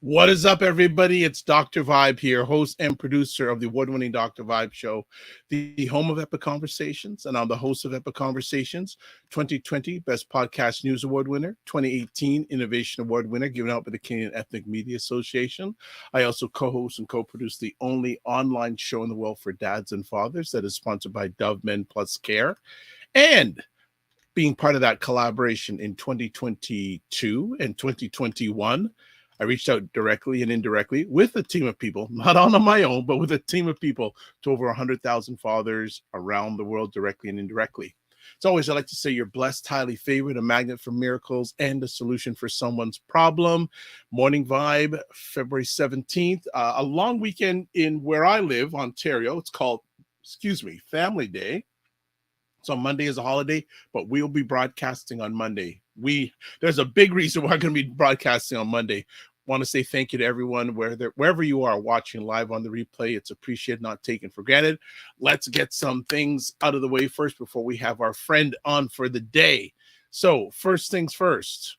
What is up, everybody? It's Dr. Vibe here, host and producer of the award-winning Dr. Vibe Show, the home of Epic Conversations, and I'm the host of Epic Conversations, 2020 Best Podcast News Award winner, 2018 Innovation Award winner, given out by the Canadian Ethnic Media Association. I also co-host and co-produce the only online show in the world for dads and fathers that is sponsored by Dove Men Plus Care, and being part of that collaboration in 2022 and 2021. I reached out directly and indirectly with a team of people, not on my own, but with a team of people to over 100,000 fathers around the world, directly and indirectly. As always, I like to say you're blessed, highly favored, a magnet for miracles, and a solution for someone's problem. Morning Vibe, February 17th, a long weekend in where I live, Ontario. It's called, Family Day. So Monday is a holiday, but we'll be broadcasting on Monday. There's a big reason why we're going to be broadcasting on Monday. Want to say thank you to everyone wherever you are watching live on the replay. It's appreciated, not taken for granted. Let's get some things out of the way first before we have our friend on for the day. So first things first,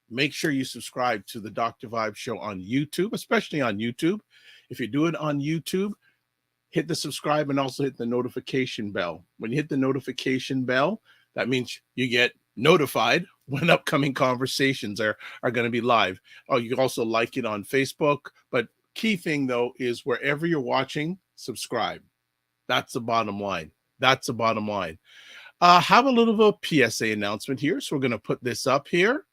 make sure you subscribe to the Dr. Vibe Show on YouTube, especially on YouTube. If you do it on YouTube, hit the subscribe and also hit the notification bell. When you hit the notification bell, that means you get notified when upcoming conversations are going to be live. Oh, you can also like it on Facebook. But key thing, though, is wherever you're watching, subscribe. That's the bottom line. Have a little of a PSA announcement here. So we're going to put this up here.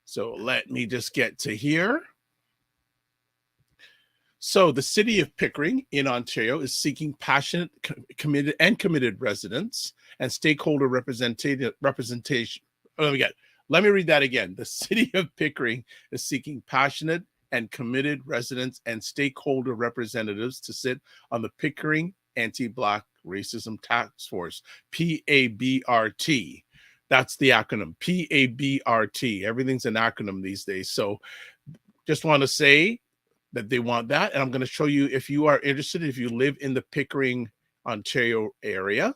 So let me just get to here. So the city of Pickering in Ontario is seeking passionate, committed residents and stakeholder representation. Let me read that again. The city of Pickering is seeking passionate and committed residents and stakeholder representatives to sit on the Pickering Anti-Black Racism Task Force, PABRT. That's the acronym, PABRT. Everything's an acronym these days. So just want to say that they want that. And I'm going to show you, if you are interested, if you live in the Pickering, Ontario area,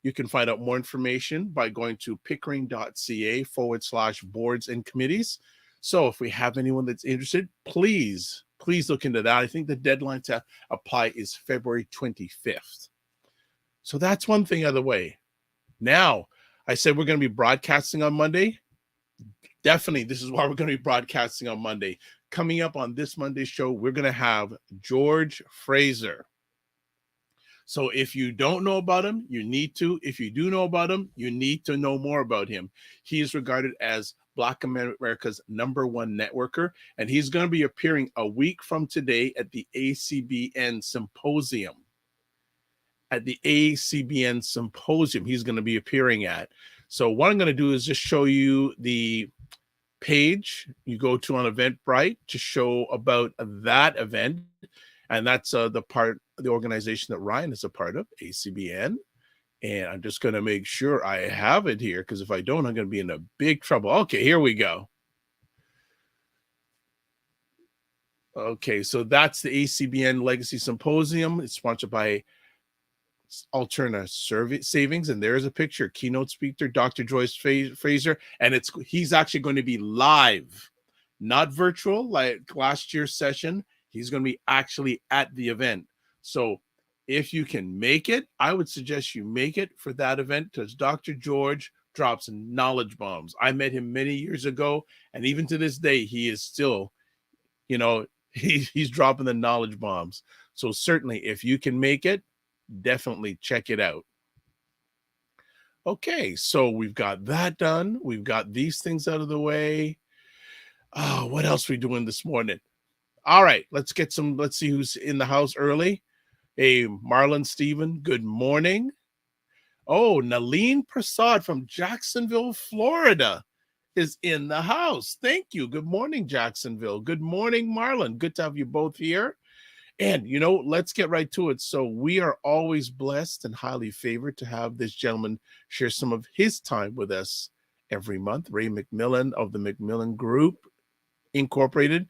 you can find out more information by going to pickering.ca/boards and committees. So if we have anyone that's interested, please look into that. I think the deadline to apply is February 25th. So that's one thing out of the way. Now, I said we're going to be broadcasting on Monday. Definitely, this is why we're going to be broadcasting on Monday. Coming up on this Monday's show, we're going to have George Fraser. So if you don't know about him, you need to. If you do know about him, you need to know more about him. He is regarded as Black America's #1 networker, and he's going to be appearing a week from today at the ACBN Symposium. He's going to be appearing at. So what I'm going to do is just show you the page you go to on Eventbrite to show about that event, and that's the organization that Ryan is a part of, ACBN. And I'm just going to make sure I have it here, because if I don't, I'm going to be in a big trouble. Okay, here we go. Okay, so that's the ACBN Legacy Symposium. It's sponsored by Alterna Savings, and there's a picture. Keynote speaker Dr. Joyce Fraser, and he's actually going to be live, not virtual like last year's session. He's going to be actually at the event. So if you can make it, I would suggest you make it for that event, because Dr. George drops knowledge bombs. I met him many years ago, and even to this day, he is still, he's dropping the knowledge bombs. So certainly, if you can make it, definitely check it out. Okay, so we've got that done. We've got these things out of the way. Oh, what else are we doing this morning? All right, let's see who's in the house early. Hey, Marlon Steven, good morning. Oh, Naleen Prasad from Jacksonville, Florida is in the house. Thank you. Good morning, Jacksonville. Good morning, Marlon. Good to have you both here. And, let's get right to it. So, we are always blessed and highly favored to have this gentleman share some of his time with us every month. Ray McMillan of the McMillan Group Incorporated,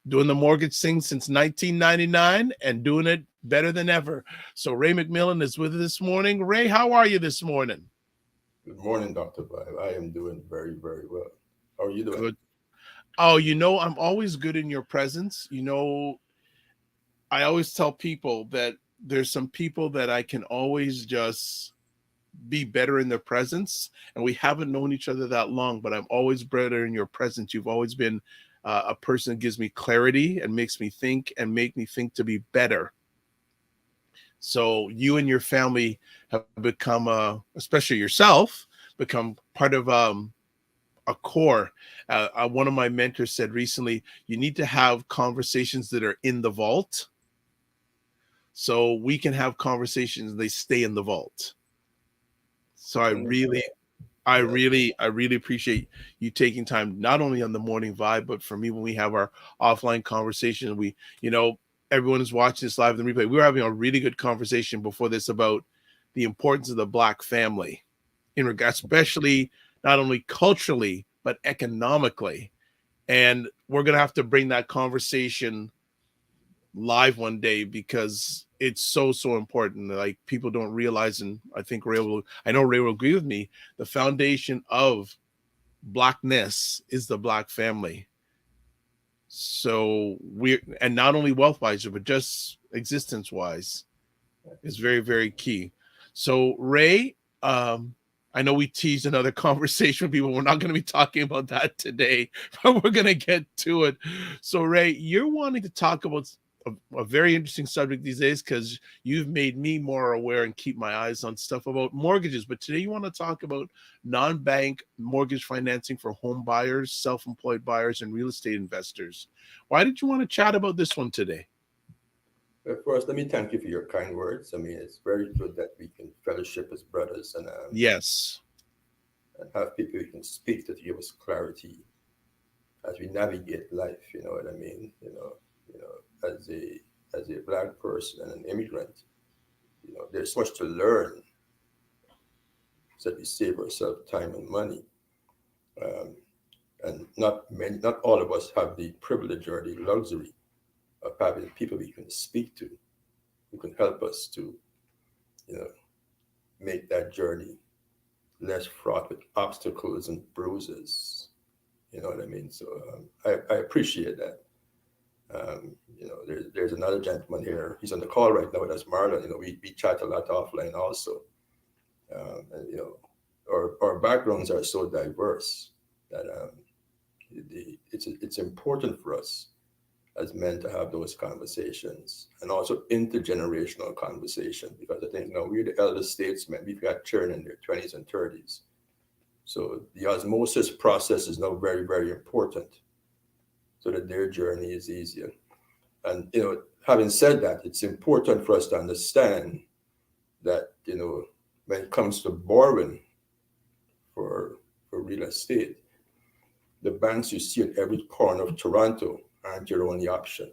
doing the mortgage thing since 1999 and doing it better than ever. So, Ray McMillan is with us this morning. Ray, how are you this morning? Good morning, Dr. Vibe. I am doing very, very well. How are you doing? Good. Oh, I'm always good in your presence. I always tell people that there's some people that I can always just be better in their presence. And we haven't known each other that long, but I'm always better in your presence. You've always been a person that gives me clarity and makes me think and make me think to be better. So you and your family have become, especially yourself, become part of a core. One of my mentors said recently, you need to have conversations that are in the vault. So we can have conversations, they stay in the vault. So I really, Understand. I Yes. really, I really appreciate you taking time, not only on the morning vibe, but for me, when we have our offline conversation, everyone is watching this live in the replay. We were having a really good conversation before this about the importance of the Black family in regard, especially not only culturally, but economically. And we're going to have to bring that conversation live one day because it's so important. Like, people don't realize, and I know Ray will agree with me, the foundation of Blackness is the Black family. So and not only wealth wise, but just existence wise, is very, very key. So, Ray, I know we teased another conversation with people. We're not going to be talking about that today, but we're going to get to it. So, Ray, you're wanting to talk about a very interesting subject these days because you've made me more aware and keep my eyes on stuff about mortgages. But today you want to talk about non-bank mortgage financing for home buyers, self-employed buyers, and real estate investors. Why did you want to chat about this one today? First, let me thank you for your kind words. I mean, it's very good that we can fellowship as brothers Yes. and have people we can speak to give us clarity as we navigate life. You know what I mean? As a Black person and an immigrant, there's much to learn so that we save ourselves time and money. Um, and not all of us have the privilege or the luxury of having people we can speak to who can help us to, you know, make that journey less fraught with obstacles and bruises. You know what I mean? So I appreciate that. There's another gentleman here. He's on the call right now. That's Marlon. We chat a lot offline also. And our backgrounds are so diverse that it's important for us as men to have those conversations and also intergenerational conversation, because I think we're the elder statesmen. We've got children in their 20s and 30s. So the osmosis process is now very, very important so that their journey is easier. And, having said that, it's important for us to understand that, when it comes to borrowing for real estate, the banks you see at every corner of Toronto aren't your only option.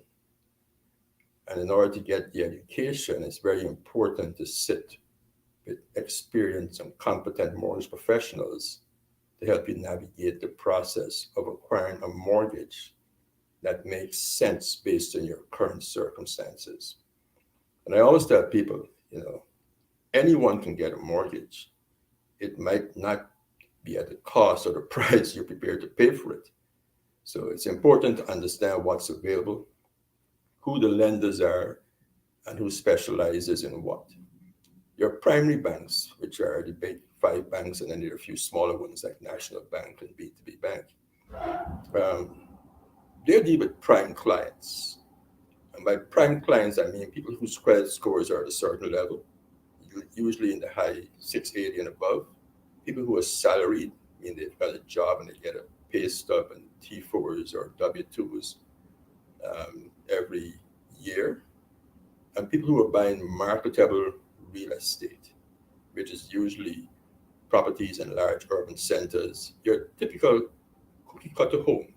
And in order to get the education, it's very important to sit with experienced and competent mortgage professionals to help you navigate the process of acquiring a mortgage that makes sense based on your current circumstances. And I always tell people, anyone can get a mortgage. It might not be at the cost or the price you're prepared to pay for it. So it's important to understand what's available, who the lenders are, and who specializes in what. Your primary banks, which are the big five banks, and then there are a few smaller ones like National Bank and B2B Bank, they deal with prime clients. And by prime clients, I mean people whose credit scores are at a certain level. usually in the high 680 and above. People who are salaried, I mean, they've got a job and they get a pay stub and T4s or W2s every year. And people who are buying marketable real estate, which is usually properties in large urban centers, your typical cookie cutter home,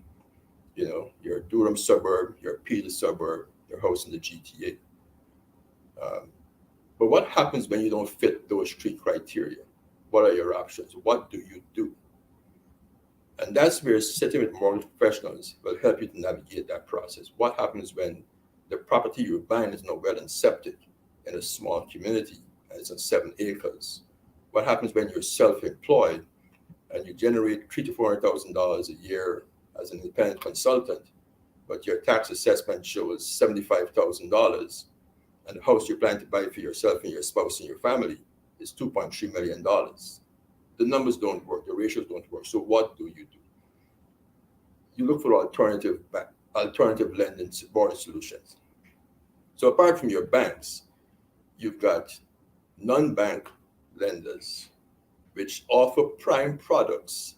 your Durham suburb, your Peel suburb, your house in the GTA. But what happens when you don't fit those three criteria? What are your options? What do you do? And that's where sitting with mortgage professionals will help you to navigate that process. What happens when the property you're buying is not well and septic in a small community and it's on 7 acres? What happens when you're self-employed and you generate $300,000 to $400,000 a year as an independent consultant, but your tax assessment shows $75,000, and the house you're planning to buy for yourself and your spouse and your family is $2.3 million? The numbers don't work, the ratios don't work. So what do? You look for alternative lending borrowing solutions. So apart from your banks, you've got non-bank lenders, which offer prime products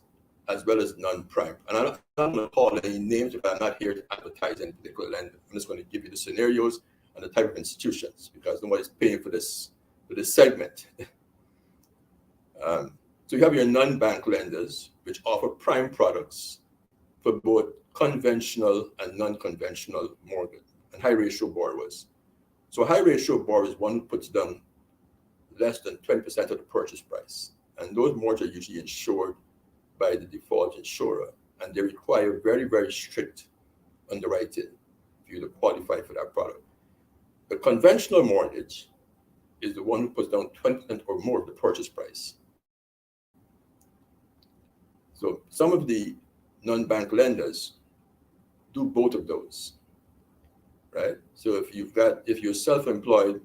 as well as non-prime. And I'm not going to call any names if I'm not here to advertise any particular lender. I'm just going to give you the scenarios and the type of institutions, because nobody's paying for this segment. So you have your non-bank lenders, which offer prime products for both conventional and non-conventional mortgage and high ratio borrowers. So high ratio borrowers, one puts down less than 20% of the purchase price. And those mortgages are usually insured by the default insurer. And they require very, very strict underwriting for you to qualify for that product. The conventional mortgage is the one who puts down 20% or more of the purchase price. So some of the non-bank lenders do both of those, right? So if you're self-employed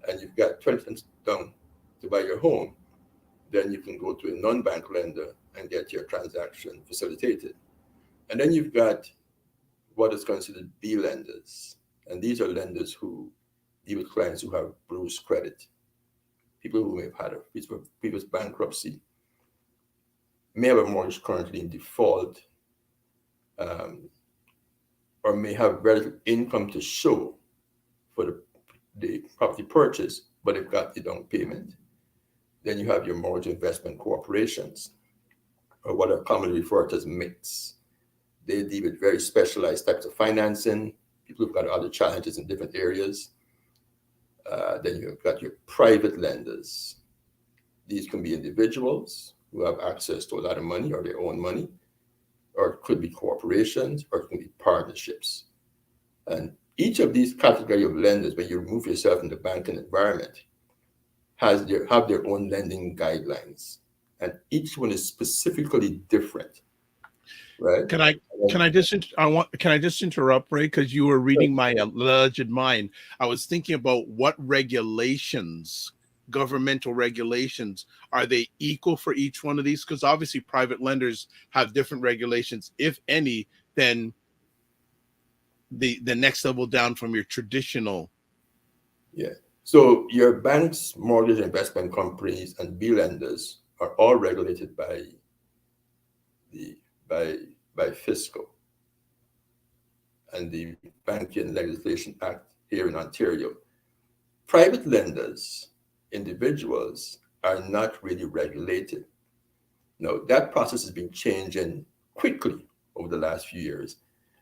and you've got 20% down to buy your home, then you can go to a non-bank lender and get your transaction facilitated. And then you've got what is considered B lenders. And these are lenders who deal with clients who have bruised credit, people who may have had a previous bankruptcy, may have a mortgage currently in default, or may have relative income to show for the property purchase, but they've got the down payment. Then you have your mortgage investment corporations, or what are commonly referred to as MICs. They deal with very specialized types of financing, people who've got other challenges in different areas. Then you've got your private lenders. These can be individuals who have access to a lot of money or their own money, or it could be corporations, or it can be partnerships. And each of these category of lenders, when you remove yourself from the banking environment, have their own lending guidelines, and each one is specifically different, right? Can I just interrupt, Ray, because you were reading my alleged mind. I was thinking about what regulations, governmental regulations, are they equal for each one of these? Because obviously private lenders have different regulations, if any, than the next level down from your traditional. Yeah. So your banks, mortgage investment companies, and B lenders are all regulated by FISCO and the Banking Legislation Act here in Ontario. Private lenders, individuals, are not really regulated. Now, that process has been changing quickly over the last few years.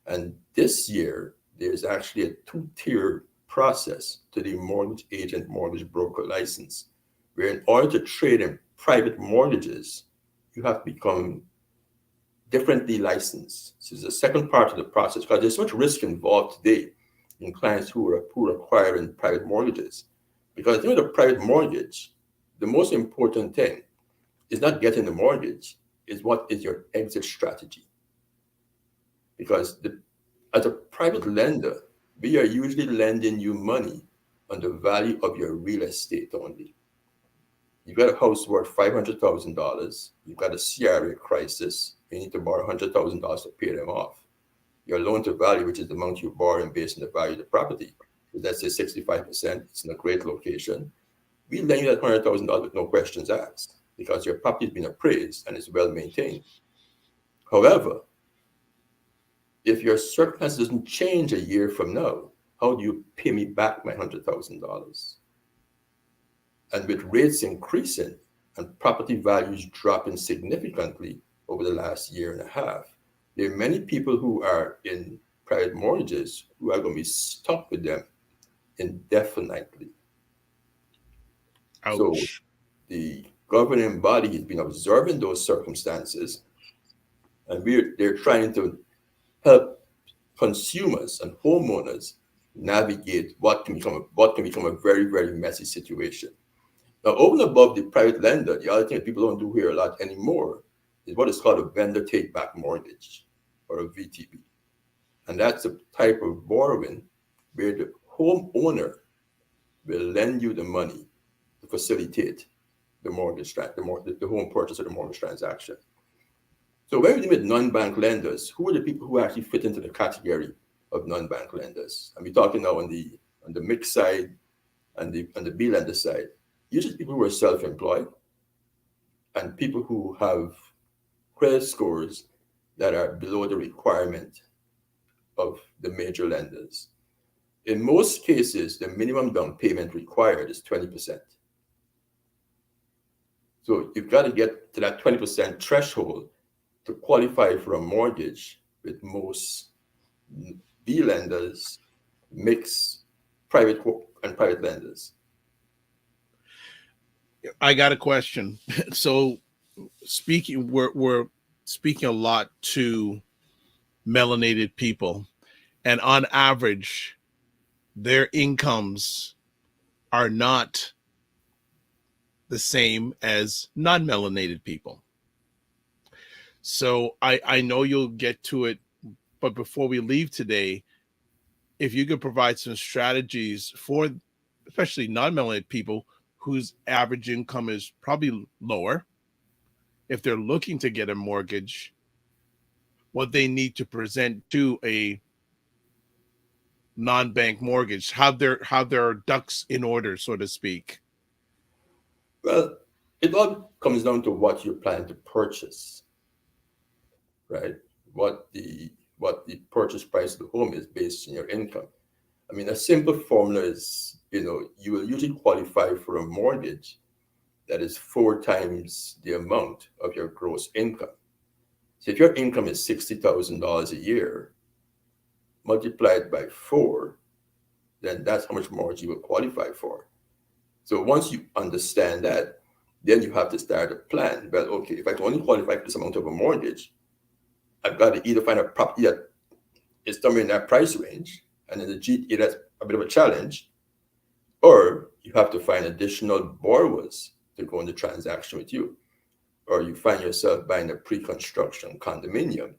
And this year, there's actually a 2-tier process to the mortgage agent, mortgage broker license, where in order to trade in private mortgages, you have to become differently licensed. So it's the second part of the process, because there's so much risk involved today in clients who are acquiring private mortgages. Because with a private mortgage, the most important thing is not getting the mortgage, is what is your exit strategy. Because as a private lender, we are usually lending you money on the value of your real estate only. You've got a house worth $500,000. You've got a CRA crisis. You need to borrow $100,000 to pay them off. Your loan to value, which is the amount you're borrowing based on the value of the property, is let's say 65%. It's in a great location. we lend you that $100,000 with no questions asked because your property has been appraised and is well maintained. However, if your circumstances doesn't change a year from now, how do you pay me back my $100,000? And with rates increasing and property values dropping significantly over the last year and a half, there are many people who are in private mortgages who are going to be stuck with them indefinitely. Ouch. So the governing body has been observing those circumstances, and they're trying to help consumers and homeowners navigate what can become a very, very messy situation. Now, over and above the private lender, the other thing that people don't do here a lot anymore is what is called a vendor take-back mortgage, or a VTB. And that's a type of borrowing where the homeowner will lend you the money to facilitate the mortgage, the home purchase or the mortgage transaction. So when we deal with non-bank lenders, who are the people who actually fit into the category of non-bank lenders? And we're talking now on the mixed side and the B lender side. Usually people who are self-employed and people who have credit scores that are below the requirement of the major lenders. In most cases, the minimum down payment required is 20%. So you've got to get to that 20% threshold to qualify for a mortgage with most B lenders, mixed private and private lenders. I got a question. So we're speaking a lot to melanated people, and on average, their incomes are not the same as non-melanated people. So I know you'll get to it, but before we leave today, if you could provide some strategies for especially non-melanated people whose average income is probably lower, if they're looking to get a mortgage, what they need to present to a non-bank mortgage, how their ducks in order, so to speak. Well, it all comes down to what you're planning to purchase, right? What the purchase price of the home is based on your income. I mean, a simple formula is, you will usually qualify for a mortgage that is 4 times the amount of your gross income. So if your income is $60,000 a year, multiplied by 4, then that's how much mortgage you will qualify for. So once you understand that, then you have to start a plan. Well, okay, if I can only qualify for this amount of a mortgage, I've got to either find a property that is somewhere in that price range, and in the GTA that's a bit of a challenge, or you have to find additional borrowers to go in the transaction with you, or you find yourself buying a pre-construction condominium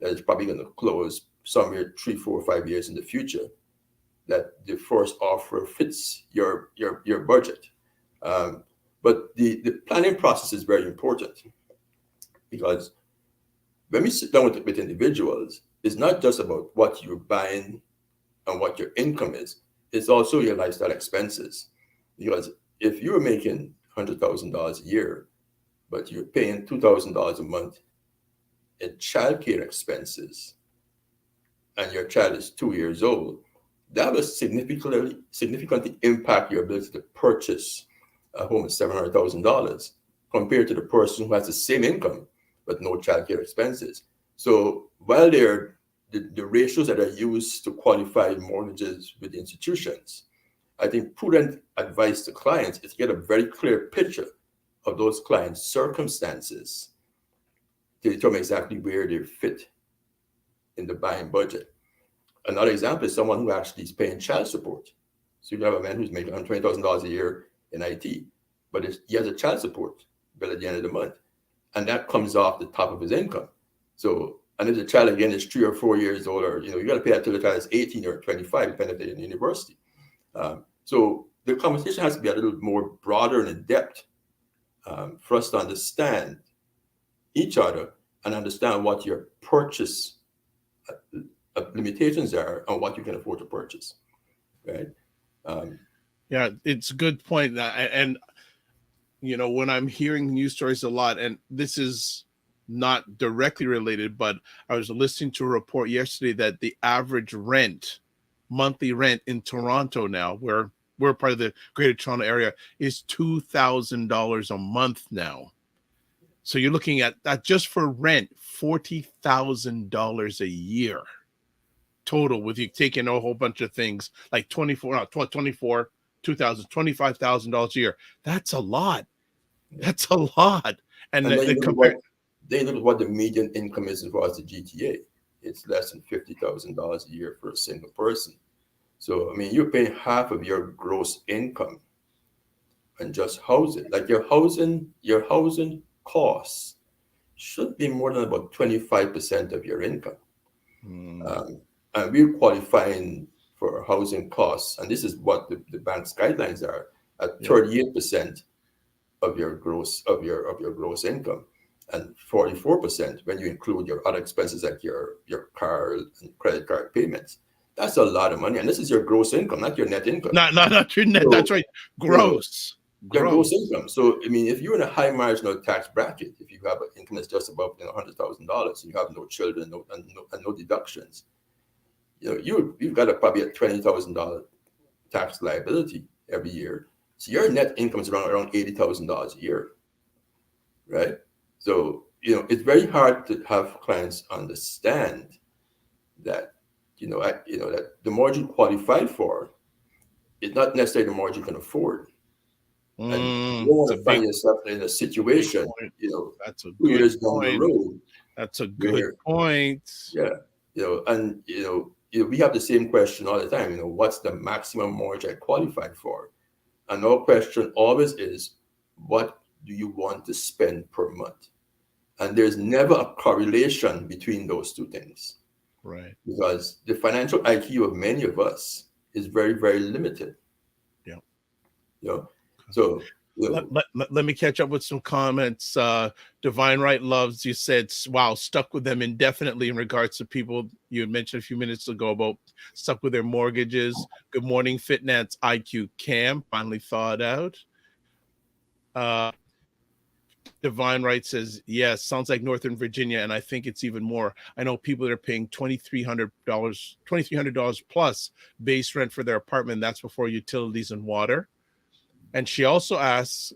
that is probably going to close somewhere 3, 4, 5 years in the future, that the first offer fits your budget. But the planning process is very important, because when we sit down with individuals, it's not just about what you're buying and what your income is, it's also your lifestyle expenses. Because if you're making $100,000 a year, but you're paying $2,000 a month in childcare expenses, and your child is 2 years old, that will significantly impact your ability to purchase a home at $700,000 compared to the person who has the same income but no childcare expenses. So while the ratios that are used to qualify mortgages with the institutions, I think prudent advice to clients is to get a very clear picture of those clients' circumstances to determine exactly where they fit in the buying budget. Another example is someone who actually is paying child support. So you have a man who's making $120,000 a year in IT, but he has a child support bill at the end of the month, and that comes off the top of his income. So, and if the child again is 3 or 4 years old, or you got to pay that till the child is 18 or 25, depending if they're in university. So the conversation has to be a little more broader and in depth for us to understand each other and understand what your purchase limitations are and what you can afford to purchase, right? Yeah, it's a good point. And when I'm hearing news stories a lot, and this is not directly related, but I was listening to a report yesterday that the average monthly rent in Toronto now, where we're part of the Greater Toronto Area, is $2,000 a month now. So you're looking at that just for rent, $40,000 a year total, with you taking a whole bunch of things like 25,000 dollars a year. That's a lot. That's a lot. And And then the you look at compare. what the median income is across the GTA. It's less than $50,000 a year for a single person. So I mean, you're paying half of your gross income on just housing. Like your housing costs should be more than about 25% of your income. And we're qualifying for housing costs, and this is what the bank's guidelines are, at 38% of your gross income, and 44% when you include your other expenses like your car and credit card payments. That's a lot of money, and this is your gross income, not your net income. Not your net. So, That's right. you know, Gross. your gross income. So I mean, if you're in a high marginal tax bracket, if you have an income that's just above $100,000, you have no children, and no deductions, you've got probably a $20,000 tax liability every year. So your net income is around $80,000 a year, right? So it's very hard to have clients understand that that the mortgage you qualified for is not necessarily the mortgage you can afford, and you don't It's want a to big, find yourself in a big situation, point. That's a 2 good years down the point. road, That's a good where point. and we have the same question all the time. What's the maximum mortgage I qualified for? And our question always is, what do you want to spend per month? And there's never a correlation between those two things, Right. because the financial IQ of many of us is very, very limited. Yeah. So let me catch up with some comments. Divine Right Loves, you said, wow, stuck with them indefinitely in regards to people you had mentioned a few minutes ago about stuck with their mortgages. Good morning, Fitness IQ Cam, finally thawed out. Divine Right says, yes, sounds like Northern Virginia, and I think it's even more. I know people that are paying $2,300 plus base rent for their apartment. That's before utilities and water. And she also asks,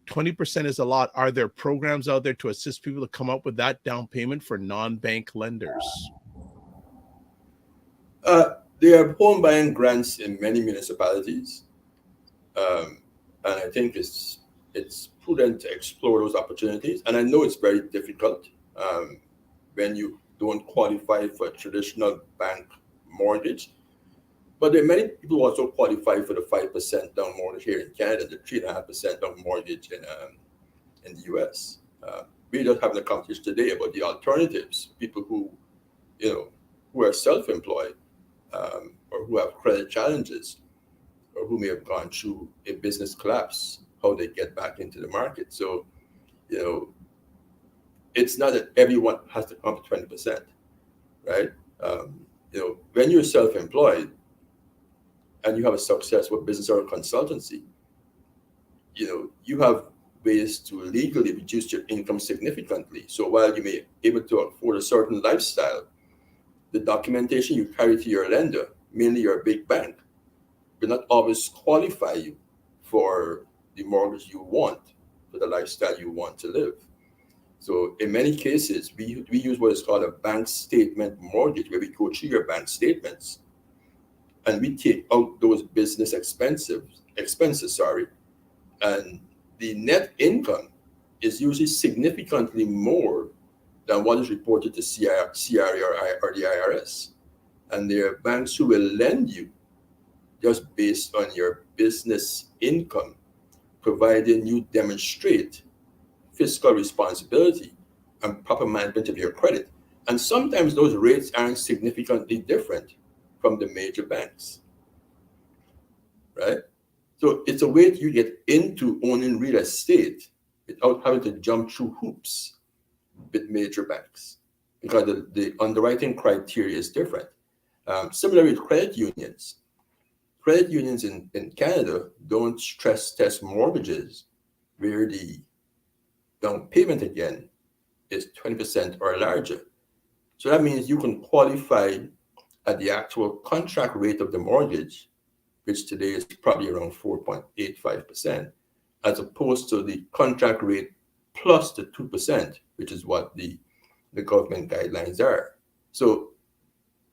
20% is a lot. Are there programs out there to assist people to come up with that down payment for non-bank lenders? there are home buying grants in many municipalities, and I think it's prudent to explore those opportunities. And I know it's very difficult when you don't qualify for a traditional bank mortgage. But there are many people who also qualify for the 5% down mortgage here in Canada, the 3.5% down mortgage in the US. We just having a conversation today about the alternatives. People who are self-employed, or who have credit challenges, or who may have gone through a business collapse, how they get back into the market. So, it's not that everyone has to come to 20%, right? When you're self-employed and you have a successful business or a consultancy, you have ways to legally reduce your income significantly. So while you may be able to afford a certain lifestyle, the documentation you carry to your lender, mainly your big bank, will not always qualify you for the mortgage you want, for the lifestyle you want to live. So in many cases, we use what is called a bank statement mortgage, where we go through your bank statements and we take out those business expenses, and the net income is usually significantly more than what is reported to CRA or the IRS. And there are banks who will lend you just based on your business income, providing you demonstrate fiscal responsibility and proper management of your credit. And sometimes those rates aren't significantly different from the major banks, right? So it's a way you get into owning real estate without having to jump through hoops with major banks, because the underwriting criteria is different. Similarly with credit unions credit unions in Canada don't stress test mortgages where the down payment again is 20% or larger. So that means you can qualify at the actual contract rate of the mortgage, which today is probably around 4.85%, as opposed to the contract rate plus the 2%, which is what the government guidelines are. So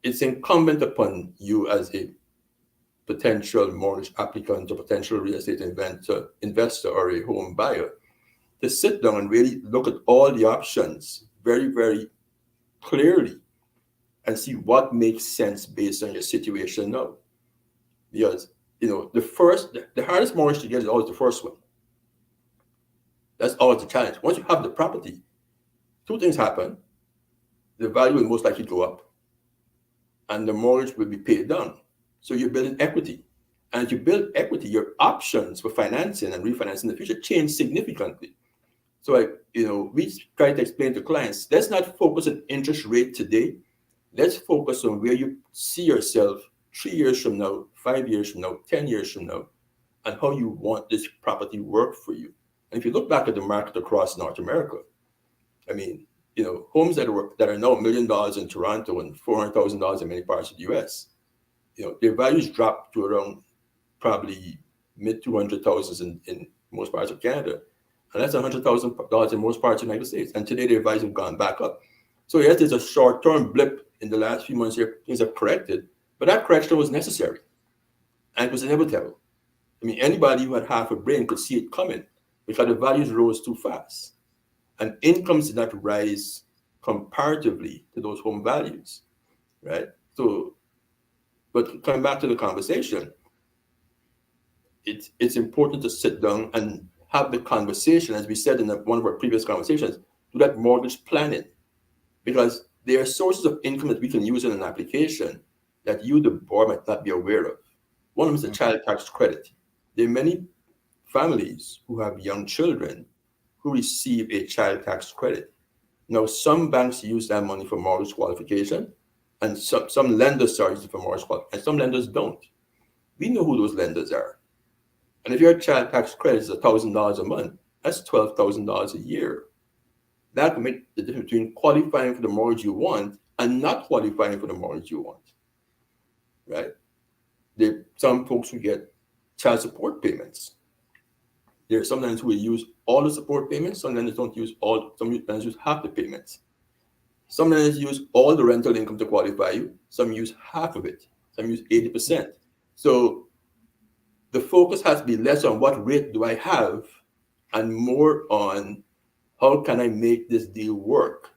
it's incumbent upon you as a potential mortgage applicant or potential real estate investor or a home buyer to sit down and really look at all the options very, very clearly and see what makes sense based on your situation now. Because, the hardest mortgage to get is always the first one. That's always the challenge. Once you have the property, two things happen. The value will most likely go up and the mortgage will be paid down. So you're building equity. And as you build equity, your options for financing and refinancing in the future change significantly. So, we try to explain to clients, let's not focus on interest rate today. Let's focus on where you see yourself 3 years from now, 5 years from now, 10 years from now, and how you want this property work for you. And if you look back at the market across North America, homes that are now $1 million in Toronto and $400,000 in many parts of the US, their values dropped to around probably mid 200,000 in most parts of Canada. And that's $100,000 in most parts of the United States. And today their values have gone back up. So yes, there's a short-term blip in the last few months here. Things have corrected, but that correction was necessary. And it was inevitable. Anybody who had half a brain could see it coming because the values rose too fast. And incomes did not rise comparatively to those home values, right? So, but coming back to the conversation, it's important to sit down and have the conversation, as we said in one of our previous conversations, do that mortgage planning. Because there are sources of income that we can use in an application that you, the board, might not be aware of. One of them is the child tax credit. There are many families who have young children who receive a child tax credit. Now, some banks use that money for mortgage qualification, and some lenders charge it for mortgage qualification, and some lenders don't. We know who those lenders are. And if your child tax credit is $1,000 a month, that's $12,000 a year. That can make the difference between qualifying for the mortgage you want and not qualifying for the mortgage you want, right? Some folks who get child support payments. There are some lenders who will use all the support payments. Some lenders don't use all. Some lenders use half the payments. Some lenders use all the rental income to qualify you. Some use half of it. Some use 80%. So the focus has to be less on what rate do I have and more on how can I make this deal work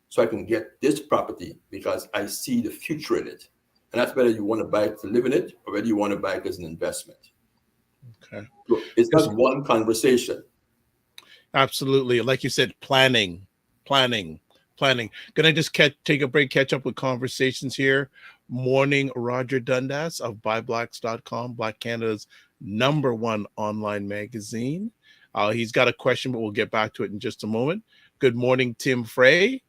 so I can get this property because I see the future in it. And that's whether you want to buy it to live in it or whether you want to buy it as an investment. Okay. So it's not one conversation. Absolutely. Like you said, planning. Can I just take a break, catch up with conversations here? Morning, Roger Dundas of buyblacks.com, Black Canada's #1 online magazine. He's got a question, but we'll get back to it in just a moment. Good morning, Tim Frey.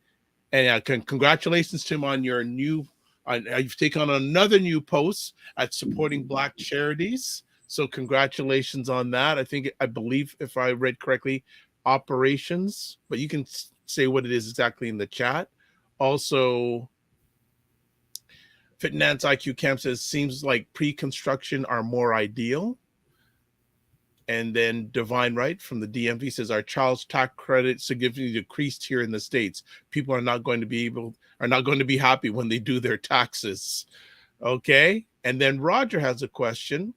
And congratulations, Tim, on your you've taken on another new post at supporting Black charities. So congratulations on that. I believe, if I read correctly, operations, but you can say what it is exactly in the chat. Also, Finance IQ Camp says, seems like pre-construction are more ideal. And then Divine Right from the DMV says, our child's tax credit significantly decreased here in the States. People are not going to be happy when they do their taxes. Okay. And then Roger has a question,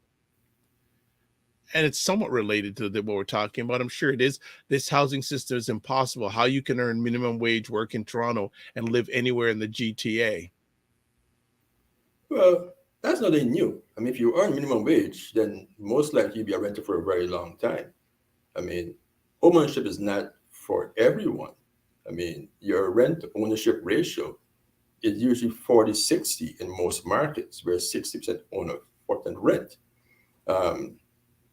and it's somewhat related to what we're talking about. I'm sure it is. This housing system is impossible. How you can earn minimum wage, work in Toronto, and live anywhere in the GTA? Well, that's nothing new. If you earn minimum wage, then most likely you'll be a renter for a very long time. Ownership is not for everyone. Your rent ownership ratio is usually 40-60 in most markets, where 60% own a 40% rent.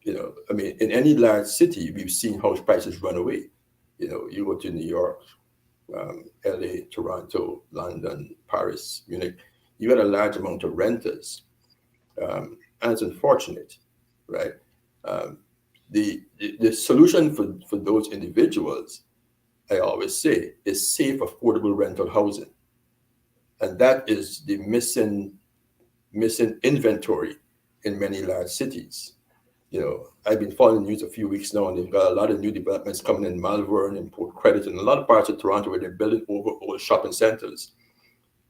In any large city, we've seen house prices run away. You go to New York, LA, Toronto, London, Paris, Munich, you got a large amount of renters. and it's unfortunate, right? The solution for those individuals, I always say, is safe, affordable rental housing. And that is the missing inventory in many large cities. I've been following the news a few weeks now, and they've got a lot of new developments coming in Malvern and Port Credit and a lot of parts of Toronto where they're building over old shopping centers.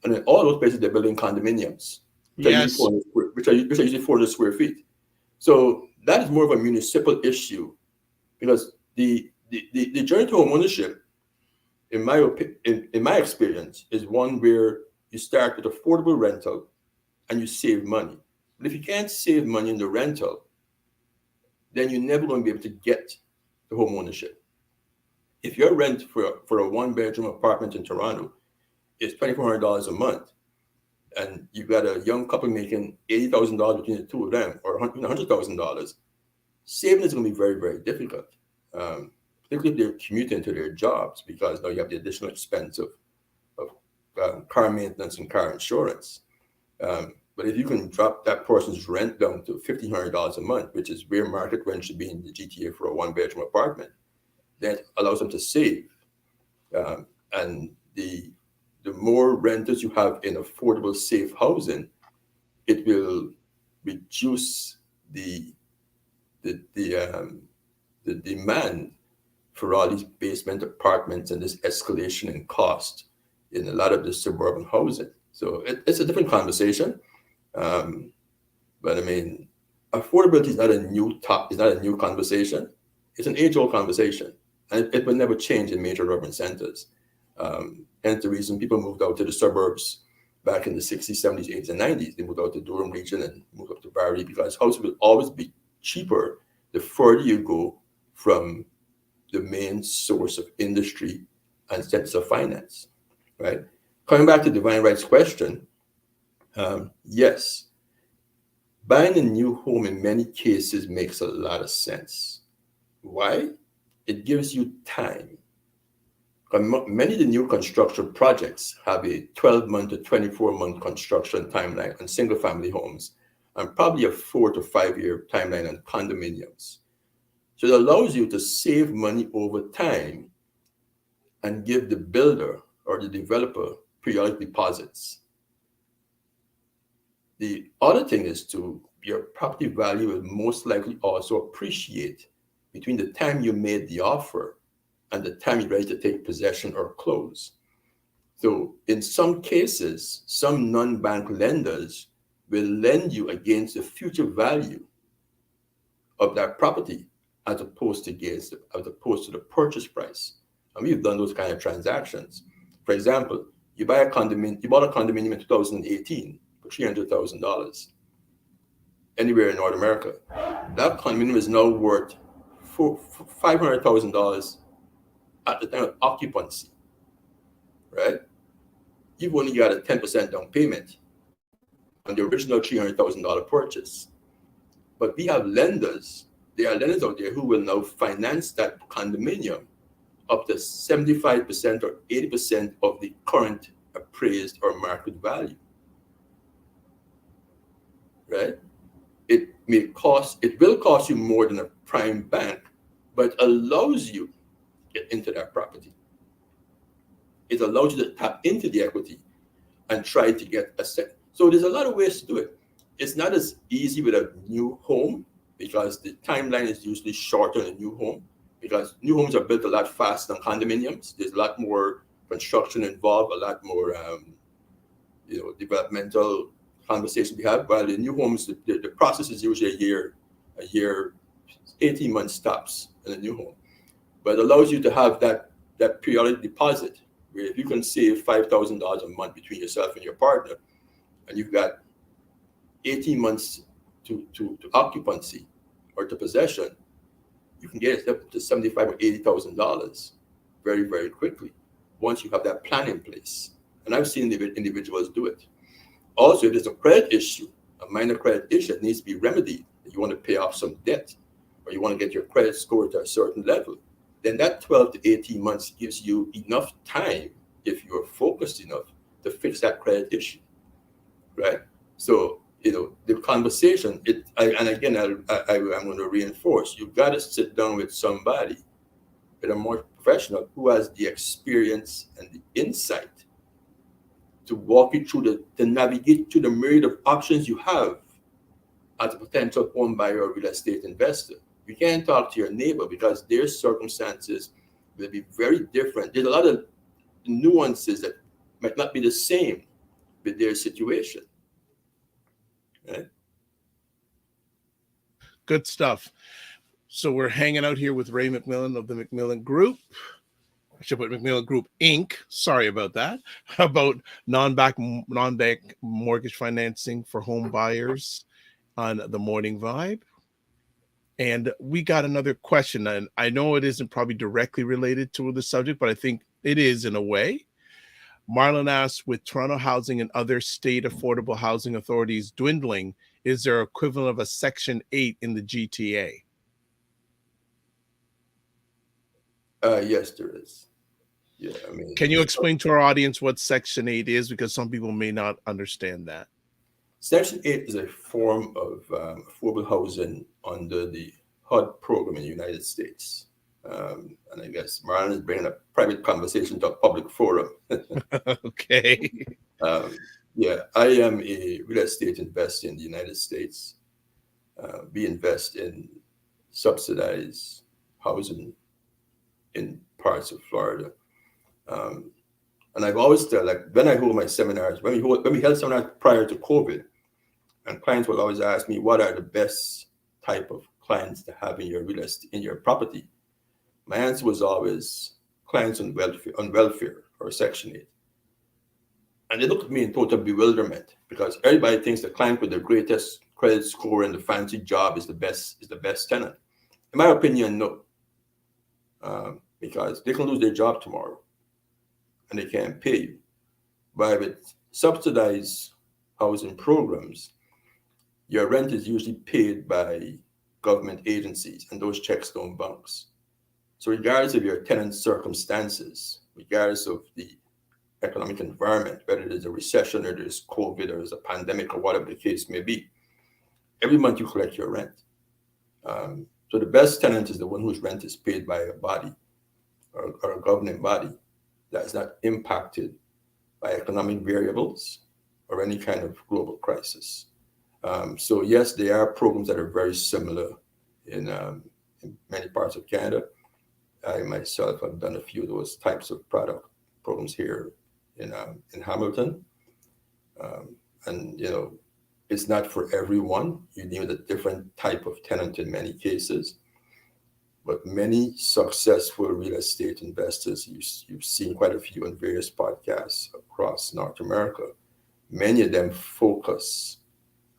And in all those places, they're building condominiums, Yes. which are usually 400 square feet. So that is more of a municipal issue, because the journey to home ownership, in my experience, is one where you start with affordable rental and you save money. But if you can't save money in the rental, then you're never going to be able to get to home ownership. If your rent for a one-bedroom apartment in Toronto is $2,400 a month, and you've got a young couple making $80,000 between the two of them, or $100,000, saving is going to be very, very difficult, particularly if they're commuting to their jobs, because now you have the additional expense of car maintenance and car insurance. But if you can drop that person's rent down to $1,500 a month, which is where market rent should be in the GTA for a one-bedroom apartment, that allows them to save. And the more renters you have in affordable, safe housing, it will reduce the demand for all these basement apartments and this escalation in cost in a lot of the suburban housing. So it's a different conversation. But I mean, affordability is not a new conversation. It's an age-old conversation, and it will never change in major urban centers. Hence the reason people moved out to the suburbs back in the 60s, 70s, 80s, and 90s. They moved out to Durham region and moved up to Barrie, because houses will always be cheaper the further you go from the main source of industry and centers of finance, right? Coming back to divine rights question, yes, buying a new home in many cases makes a lot of sense. Why? It gives you time. Many of the new construction projects have a 12-month to 24-month construction timeline on single-family homes, and probably a 4 to 5 year timeline on condominiums. So it allows you to save money over time and give the builder or the developer periodic deposits. The other thing is your property value will most likely also appreciate between the time you made the offer and the time you're ready to take possession or close. So in some cases, some non-bank lenders will lend you against the future value of that property as opposed to the purchase price. And we've done those kind of transactions. For example, you bought a condominium in 2018 for $300,000 anywhere in North America. That condominium is now worth $500,000 at the time of occupancy, right? You've only got a 10% down payment on the original $300,000 purchase. But we have lenders, there are lenders out there who will now finance that condominium up to 75% or 80% of the current appraised or market value, right? It will cost you more than a prime bank, but allows you to get into that property. It allows you to tap into the equity and try to get a set. So there's a lot of ways to do it. It's not as easy with a new home, because the timeline is usually shorter in a new home, because new homes are built a lot faster than condominiums. There's a lot more construction involved, a lot more developmental conversation we have. While in new homes, the process is usually a year, 18 months tops in a new home. But it allows you to have that periodic deposit, where if you can save $5,000 a month between yourself and your partner, and you've got 18 months to occupancy or to possession, you can get it up to $75,000 or $80,000 very, very quickly once you have that plan in place. And I've seen individuals do it. Also, if there's a credit issue, a minor credit issue that needs to be remedied, you want to pay off some debt, or you want to get your credit score to a certain level, then that 12 to 18 months gives you enough time, if you're focused enough, to fix that credit issue, right? So the conversation, and again, I'm going to reinforce, you've got to sit down with somebody, with a more professional who has the experience and the insight to walk you through to navigate through the myriad of options you have as a potential home buyer or real estate investor. You can't talk to your neighbor because their circumstances will be very different. There's a lot of nuances that might not be the same with their situation. Right? Good stuff. So we're hanging out here with Ray McMillan of the McMillan Group. I should put McMillan Group Inc. Sorry about that. About non-bank mortgage financing for home buyers on the Morning Vibe. And we got another question, and I know it isn't probably directly related to the subject, but I think it is in a way. Marlon asks, with Toronto Housing and other state affordable housing authorities dwindling, is there equivalent of a Section 8 in the GTA? Yes, there is. Yeah, I mean, can you explain to our audience what Section 8 is? Because some people may not understand that. Section 8 is a form of affordable housing under the HUD program in the United States. And I guess Marlon is bringing a private conversation to a public forum. Okay. Yeah, I am a real estate investor in the United States. We invest in subsidized housing in parts of Florida. And I've always said, like, when I hold my seminars, when we held seminars prior to COVID, and clients will always ask me, what are the best type of clients to have in your real estate, in your property? My answer was always clients on welfare or Section 8. And they looked at me in total bewilderment because everybody thinks the client with the greatest credit score and the fancy job is the best tenant. In my opinion, no. Because they can lose their job tomorrow and they can't pay you. But with subsidized housing programs, your rent is usually paid by government agencies, and those checks don't bounce. So regardless of your tenant's circumstances, regardless of the economic environment, whether there's a recession or there's COVID or there's a pandemic or whatever the case may be, every month you collect your rent. So the best tenant is the one whose rent is paid by a body or a governing body that is not impacted by economic variables or any kind of global crisis. So yes, there are programs that are very similar in many parts of Canada. I myself have done a few of those types of programs here in Hamilton. And it's not for everyone. You need a different type of tenant in many cases. But many successful real estate investors, you've seen quite a few on various podcasts across North America, many of them focus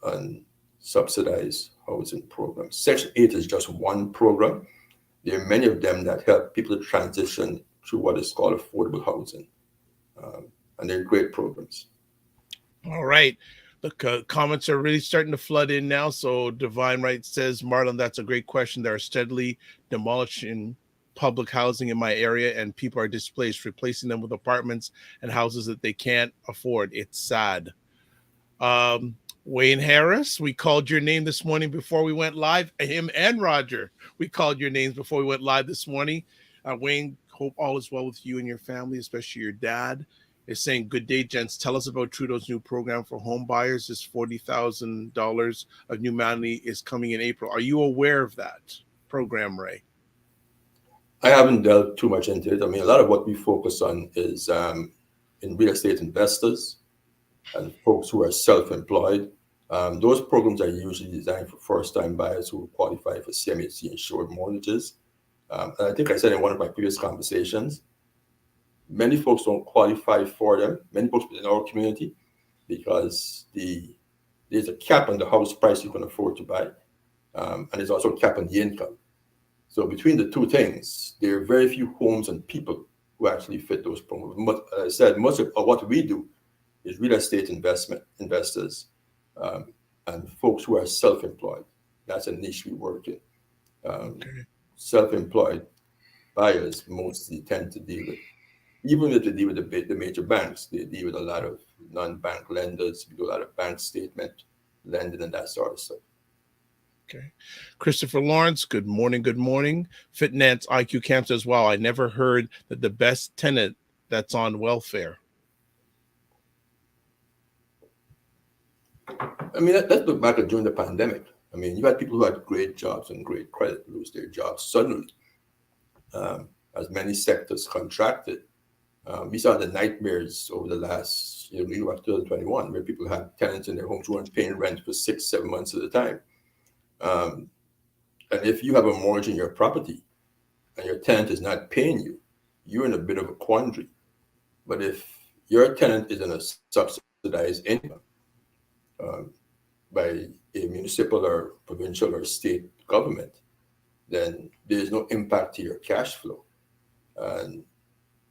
on subsidized housing programs. Section 8 is just one program. There are many of them that help people to transition through what is called affordable housing. And they're great programs. All right. The comments are really starting to flood in now. So Divine Right says, Marlon, that's a great question. They are steadily demolishing public housing in my area and people are displaced, replacing them with apartments and houses that they can't afford. It's sad. Wayne Harris, we called your name this morning before we went live. Him and Roger, we called your names before we went live this morning. Wayne, hope all is well with you and your family, especially your dad. Is saying, good day, gents. Tell us about Trudeau's new program for home buyers. This $40,000 of new money is coming in April. Are you aware of that program, Ray? I haven't delved too much into it. I mean, a lot of what we focus on is in real estate investors and folks who are self-employed. Those programs are usually designed for first-time buyers who qualify for CMHC insured mortgages. And I think I said in one of my previous conversations, many folks don't qualify for them, many folks in our community, because there's a cap on the house price you can afford to buy, and there's also a cap on the income. So between the two things, there are very few homes and people who actually fit those programs. But as I said, most of what we do is real estate investors and folks who are self-employed. That's a niche we work in. Self-employed buyers mostly tend to deal with, even if they deal with the major banks, they deal with a lot of non-bank lenders. We do a lot of bank statement lending and that sort of stuff. Okay. Christopher Lawrence, good morning. Good morning. Fitnance IQ Camp says, wow, I never heard that the best tenant that's on welfare. I mean, let's look back at during the pandemic. I mean, you had people who had great jobs and great credit lose their jobs suddenly. As many sectors contracted. We saw the nightmares over the last, you know, 2021, where people had tenants in their homes who weren't paying rent for 6-7 months at a time. And if you have a mortgage in your property and your tenant is not paying you, you're in a bit of a quandary. But if your tenant is in a subsidized income by a municipal or provincial or state government, then there's no impact to your cash flow.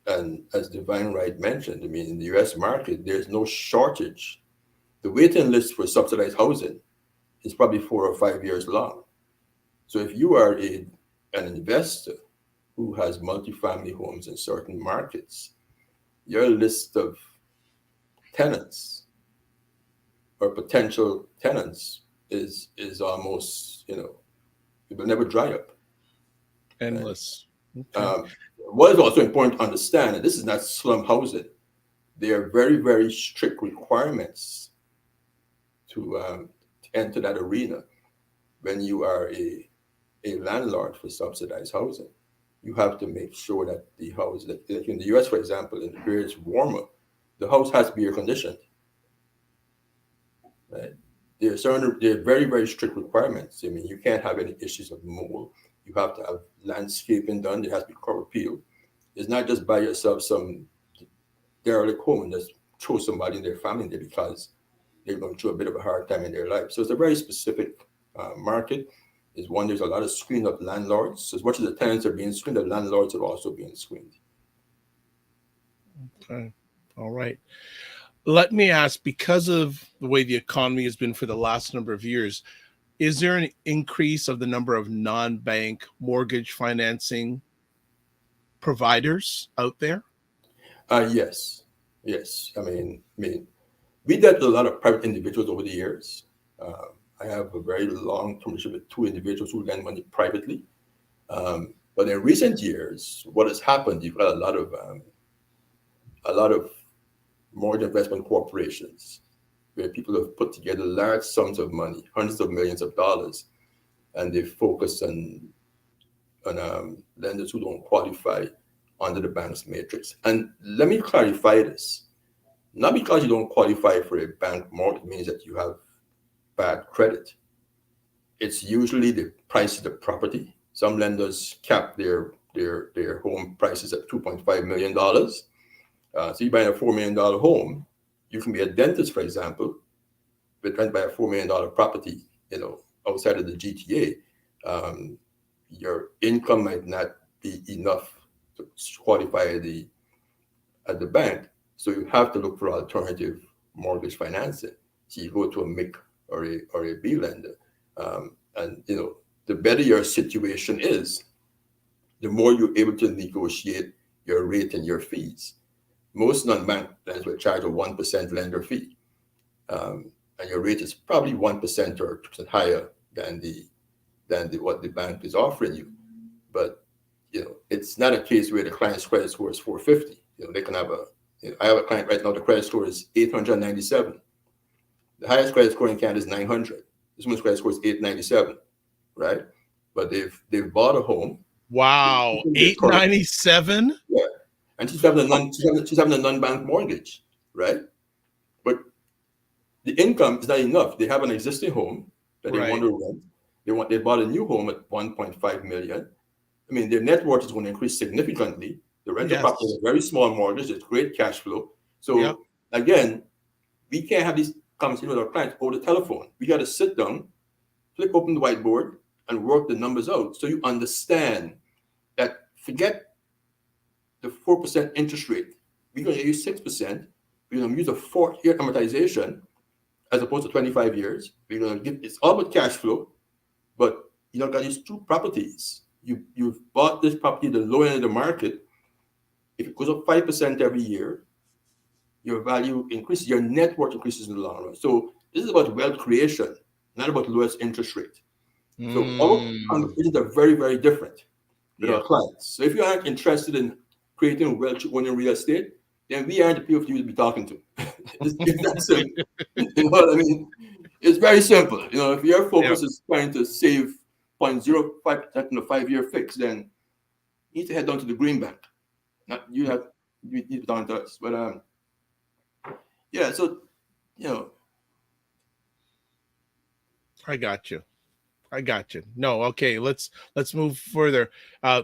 And as Divine Right mentioned, I mean, in the US market, there's no shortage. The waiting list for subsidized housing is probably 4 or 5 years long. So if you are an investor who has multifamily homes in certain markets, your list of tenants or potential tenants is almost, you know, it will never dry up. Endless. Okay. What is also important to understand, and this is not slum housing, there are very, very strict requirements to enter that arena. When you are a landlord for subsidized housing, you have to make sure that the house, like in the US, for example, in the period it's warmer, the house has to be air conditioned. Right? There are very, very strict requirements. I mean, you can't have any issues of mold. You have to have landscaping done. There has to be curb appeal. It's not just buy yourself some derelict home and just throw somebody in their family there because they're going through a bit of a hard time in their life. So it's a very specific market. Is one, there's a lot of screening of landlords. So as much as the tenants are being screened, the landlords are also being screened. Okay. All right. Let me ask, because of the way the economy has been for the last number of years, is there an increase of the number of non-bank mortgage financing providers out there? Yes. I mean, we dealt with a lot of private individuals over the years. I have a very long-term relationship with 2 individuals who lend money privately. But in recent years, what has happened? You've got a lot of mortgage investment corporations where people have put together large sums of money, hundreds of millions of dollars, and they focus on lenders who don't qualify under the bank's matrix. And let me clarify this. Not because you don't qualify for a bank mortgage means that you have bad credit. It's usually the price of the property. Some lenders cap their home prices at $2.5 million. So you buy a $4 million home, you can be a dentist, for example, but trying to buy a $4 million property, you know, outside of the GTA. Your income might not be enough to qualify at the bank. So you have to look for alternative mortgage financing. So you go to a MIC or a B lender. And, you know, the better your situation is, the more you're able to negotiate your rate and your fees. Most non-bank lenders will charge a 1% lender fee. And your rate is probably 1% or 2% higher than what the bank is offering you. But, you know, it's not a case where the client's credit score is 450. You know, they can have I have a client right now, the credit score is 897. The highest credit score in Canada is 900. This one's credit score is 897, right? But they've bought a home. Wow, 897? Yeah. And she's having a non-bank mortgage, right? But the income is not enough. They have an existing home that they want to rent. They bought a new home at 1.5 million. I mean, their net worth is going to increase significantly. The rental property is a very small mortgage. It's great cash flow. So again, we can't have these conversations with our clients over the telephone. We got to sit down, flip open the whiteboard, and work the numbers out so you understand that forget the 4% interest rate. We're going to use 6%. We're going to use a 4-year amortization as opposed to 25 years. We're going to it's all about cash flow, but you know, got these 2 properties. You've bought this property at the low end of the market. If it goes up 5% every year, your value increases, your net worth increases in the long run. So This is about wealth creation, not about lowest interest rate. So our Mm, conversations are very, very different with yeah. our clients. So if you aren't interested in creating wealth through owning real estate, then we aren't the people for you to be talking to. It's that simple. You know what I mean? It's very simple. You know, if your Yeah. focus is trying to save 0.05% in a 5-year fix, then you need to head down to the greenback. Not you have you need to be talking to us. But yeah, so you know, I got you. I got you. No, okay. Let's move further. Uh,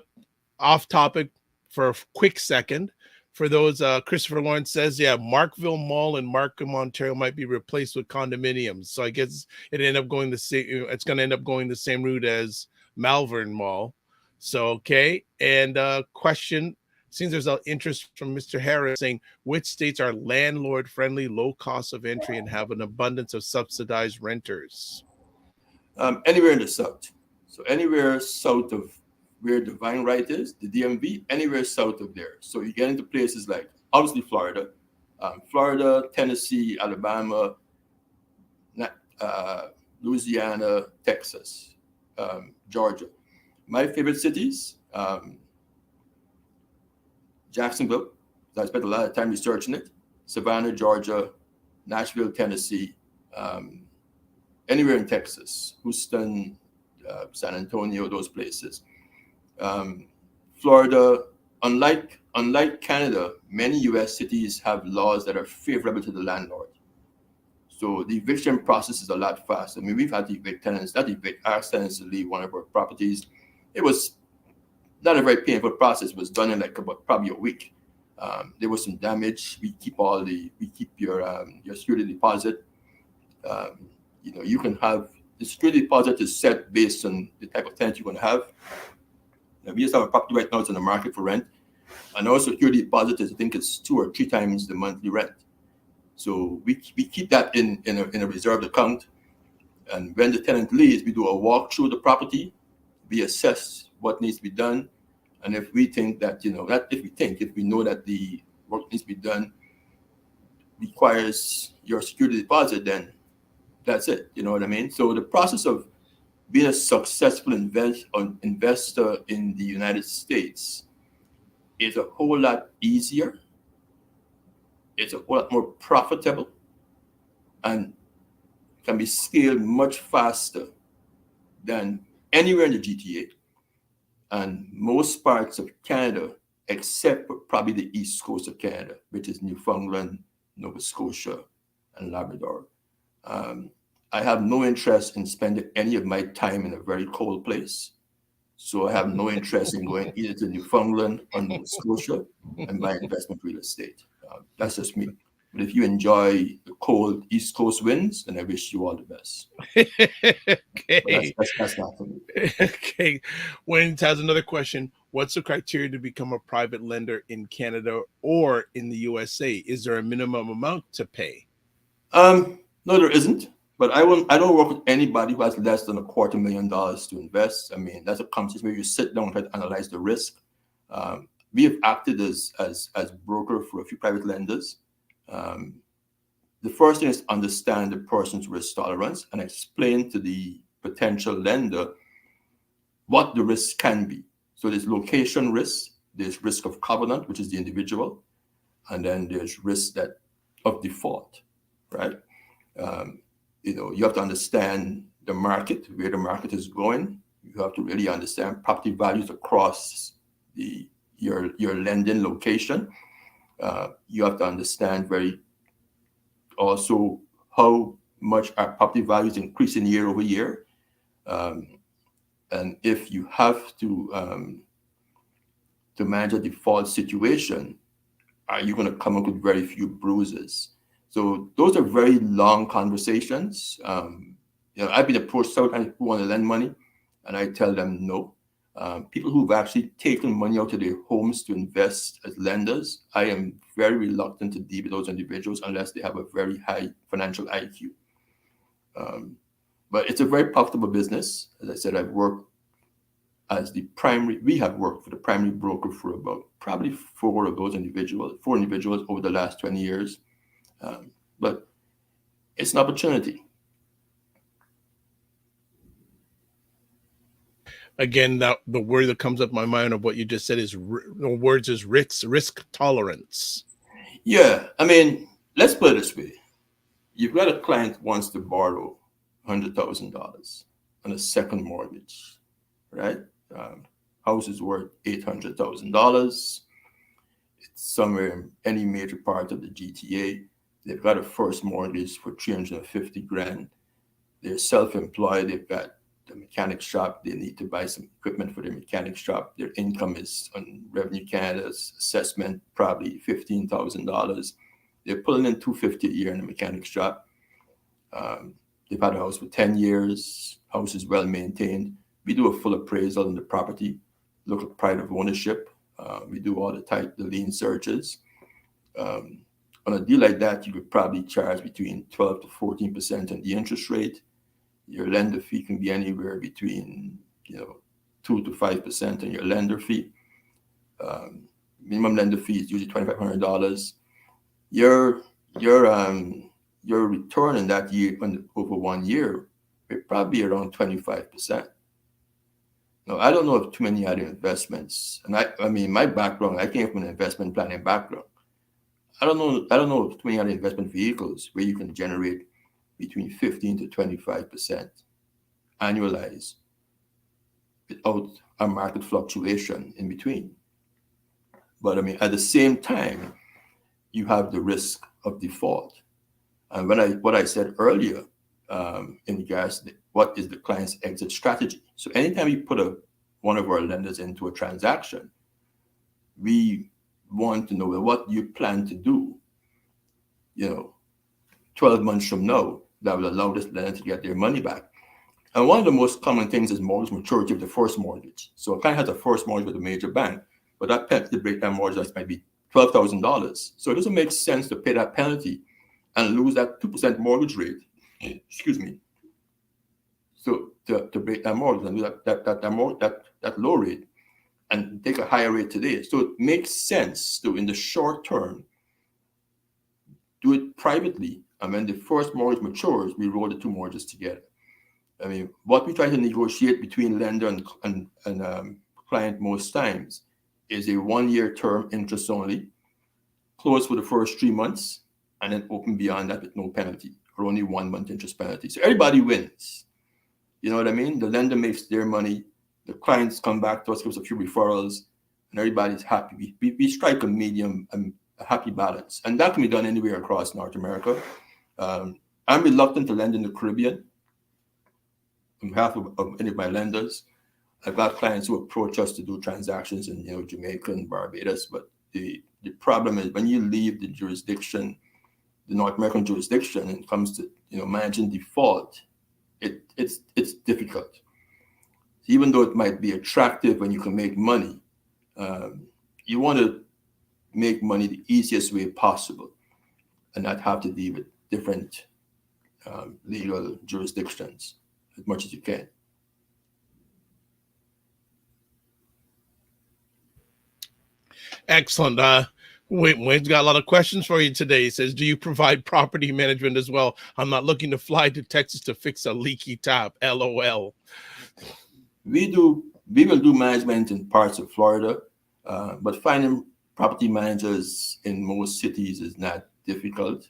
Off topic for a quick second. For those, Christopher Lawrence says, yeah, Markville Mall in Markham, Ontario, might be replaced with condominiums. So I guess it end up going the same. It's going to end up going the same route as Malvern Mall. So okay. And question. Seems there's an interest from Mr. Harris saying which states are landlord friendly, low cost of entry, and have an abundance of subsidized renters. anywhere in the south. So anywhere south of where the Vine Right is, the DMV, anywhere south of there. So you get into places like obviously Florida, Tennessee, Alabama, uh, Louisiana, Texas, Georgia. My favorite cities, Jacksonville. I spent a lot of time researching it. Savannah, Georgia, Nashville, Tennessee, um, anywhere in Texas, Houston, San Antonio, those places. Florida, unlike Canada, many U.S. cities have laws that are favorable to the landlord. So the eviction process is a lot faster. I mean, we've had to evict tenants, not evict, ask tenants to leave one of our properties. It was not a very painful process. It was done in like about probably a week. There was some damage. We keep your security deposit. Um, you know, you can have the security deposit is set based on the type of tenant you're going to have. Now, we just have a property right now; it's on the market for rent, and our security deposit is I think it's 2 or 3 times the monthly rent. So we keep that in a reserved account, and when the tenant leaves, we do a walk through the property, we assess what needs to be done, and if we think that if we know that the work needs to be done requires your security deposit, then that's it. You know what I mean? So the process of being a successful investor in the United States is a whole lot easier. It's a whole lot more profitable and can be scaled much faster than anywhere in the GTA and most parts of Canada, except for probably the east coast of Canada, which is Newfoundland, Nova Scotia, and Labrador. Um, I have no interest in spending any of my time in a very cold place. So I have no interest in going either to Newfoundland or Nova Scotia and buying investment real estate. That's just me. But if you enjoy the cold East Coast winds, then I wish you all the best. But Okay. that's not for me. Okay. Wayne has another question. What's the criteria to become a private lender in Canada or in the USA? Is there a minimum amount to pay? No, there isn't. But I don't work with anybody who has less than $250,000 to invest. I mean, that's a conversation where you sit down and try to analyze the risk. We have acted as broker for a few private lenders. The first thing is understand the person's risk tolerance and explain to the potential lender what the risk can be. So there's location risk, there's risk of covenant, which is the individual, and then there's risk of default, right? You have to understand the market, where the market is going. You have to really understand property values across your lending location. You have to understand also how much our property values increasing year over year. And if you have to manage a default situation, are you going to come up with very few bruises? So those are very long conversations. I've been approached several times who want to lend money, and I tell them no. People who've actually taken money out of their homes to invest as lenders, I am very reluctant to deal with those individuals unless they have a very high financial IQ. But it's a very profitable business. As I said, we have worked for the primary broker for about probably four individuals over the last 20 years. But It's an opportunity. Again, that the word that comes up in my mind of what you just said is the words is risk tolerance. Yeah, I mean, let's put it this way: you've got a client who wants to borrow $100,000 on a second mortgage, right? House is worth $800,000. It's somewhere in any major part of the GTA. They've got a first mortgage for 350 grand. They're self-employed. They've got the mechanic shop. They need to buy some equipment for their mechanic shop. Their income is on Revenue Canada's assessment, probably $15,000. They're pulling in $250 a year in the mechanic shop. They've had a house for 10 years. House is well maintained. We do a full appraisal on the property, look at pride of ownership. We do all the lien searches. On a deal like that, you could probably charge between 12 to 14% on the interest rate. Your lender fee can be anywhere between 2 to 5% on your lender fee. Minimum lender fee is usually $2,500. Your return on that year over 1 year will probably be around 25%. Now, I don't know of too many other investments, and I mean my background, I came from an investment planning background. I don't know of too many other investment vehicles where you can generate between 15 to 25% annualized without a market fluctuation in between. But I mean, at the same time, you have the risk of default. And what I said earlier in regards to what is the client's exit strategy. So anytime you put one of our lenders into a transaction, we want to know what you plan to do, 12 months from now, that will allow this lender to get their money back. And one of the most common things is mortgage maturity of the first mortgage. So a client has a first mortgage with a major bank, but that penalty to break that mortgage might be $12,000. So it doesn't make sense to pay that penalty and lose that 2% mortgage rate. Excuse me. So to break that mortgage and do that low rate and take a higher rate today. So it makes sense to, in the short term, do it privately. And when the first mortgage matures, we roll the two mortgages together. I mean, what we try to negotiate between lender and client most times is a 1 year term interest only, close for the first 3 months, and then open beyond that with no penalty or only 1 month interest penalty. So everybody wins. You know what I mean? The lender makes their money, the clients come back to us, give us a few referrals, and everybody's happy. We strike a medium, a happy balance. And that can be done anywhere across North America. I'm reluctant to lend in the Caribbean on behalf of any of my lenders. I've got clients who approach us to do transactions in Jamaica and Barbados, but the problem is when you leave the jurisdiction, the North American jurisdiction, and it comes to managing default, it's difficult. Even though it might be attractive when you can make money, you want to make money the easiest way possible and not have to deal with different legal jurisdictions as much as you can. Excellent. Wayne's got a lot of questions for you today. He says, do you provide property management as well? I'm not looking to fly to Texas to fix a leaky tap. LOL. We will do management in parts of Florida, but finding property managers in most cities is not difficult.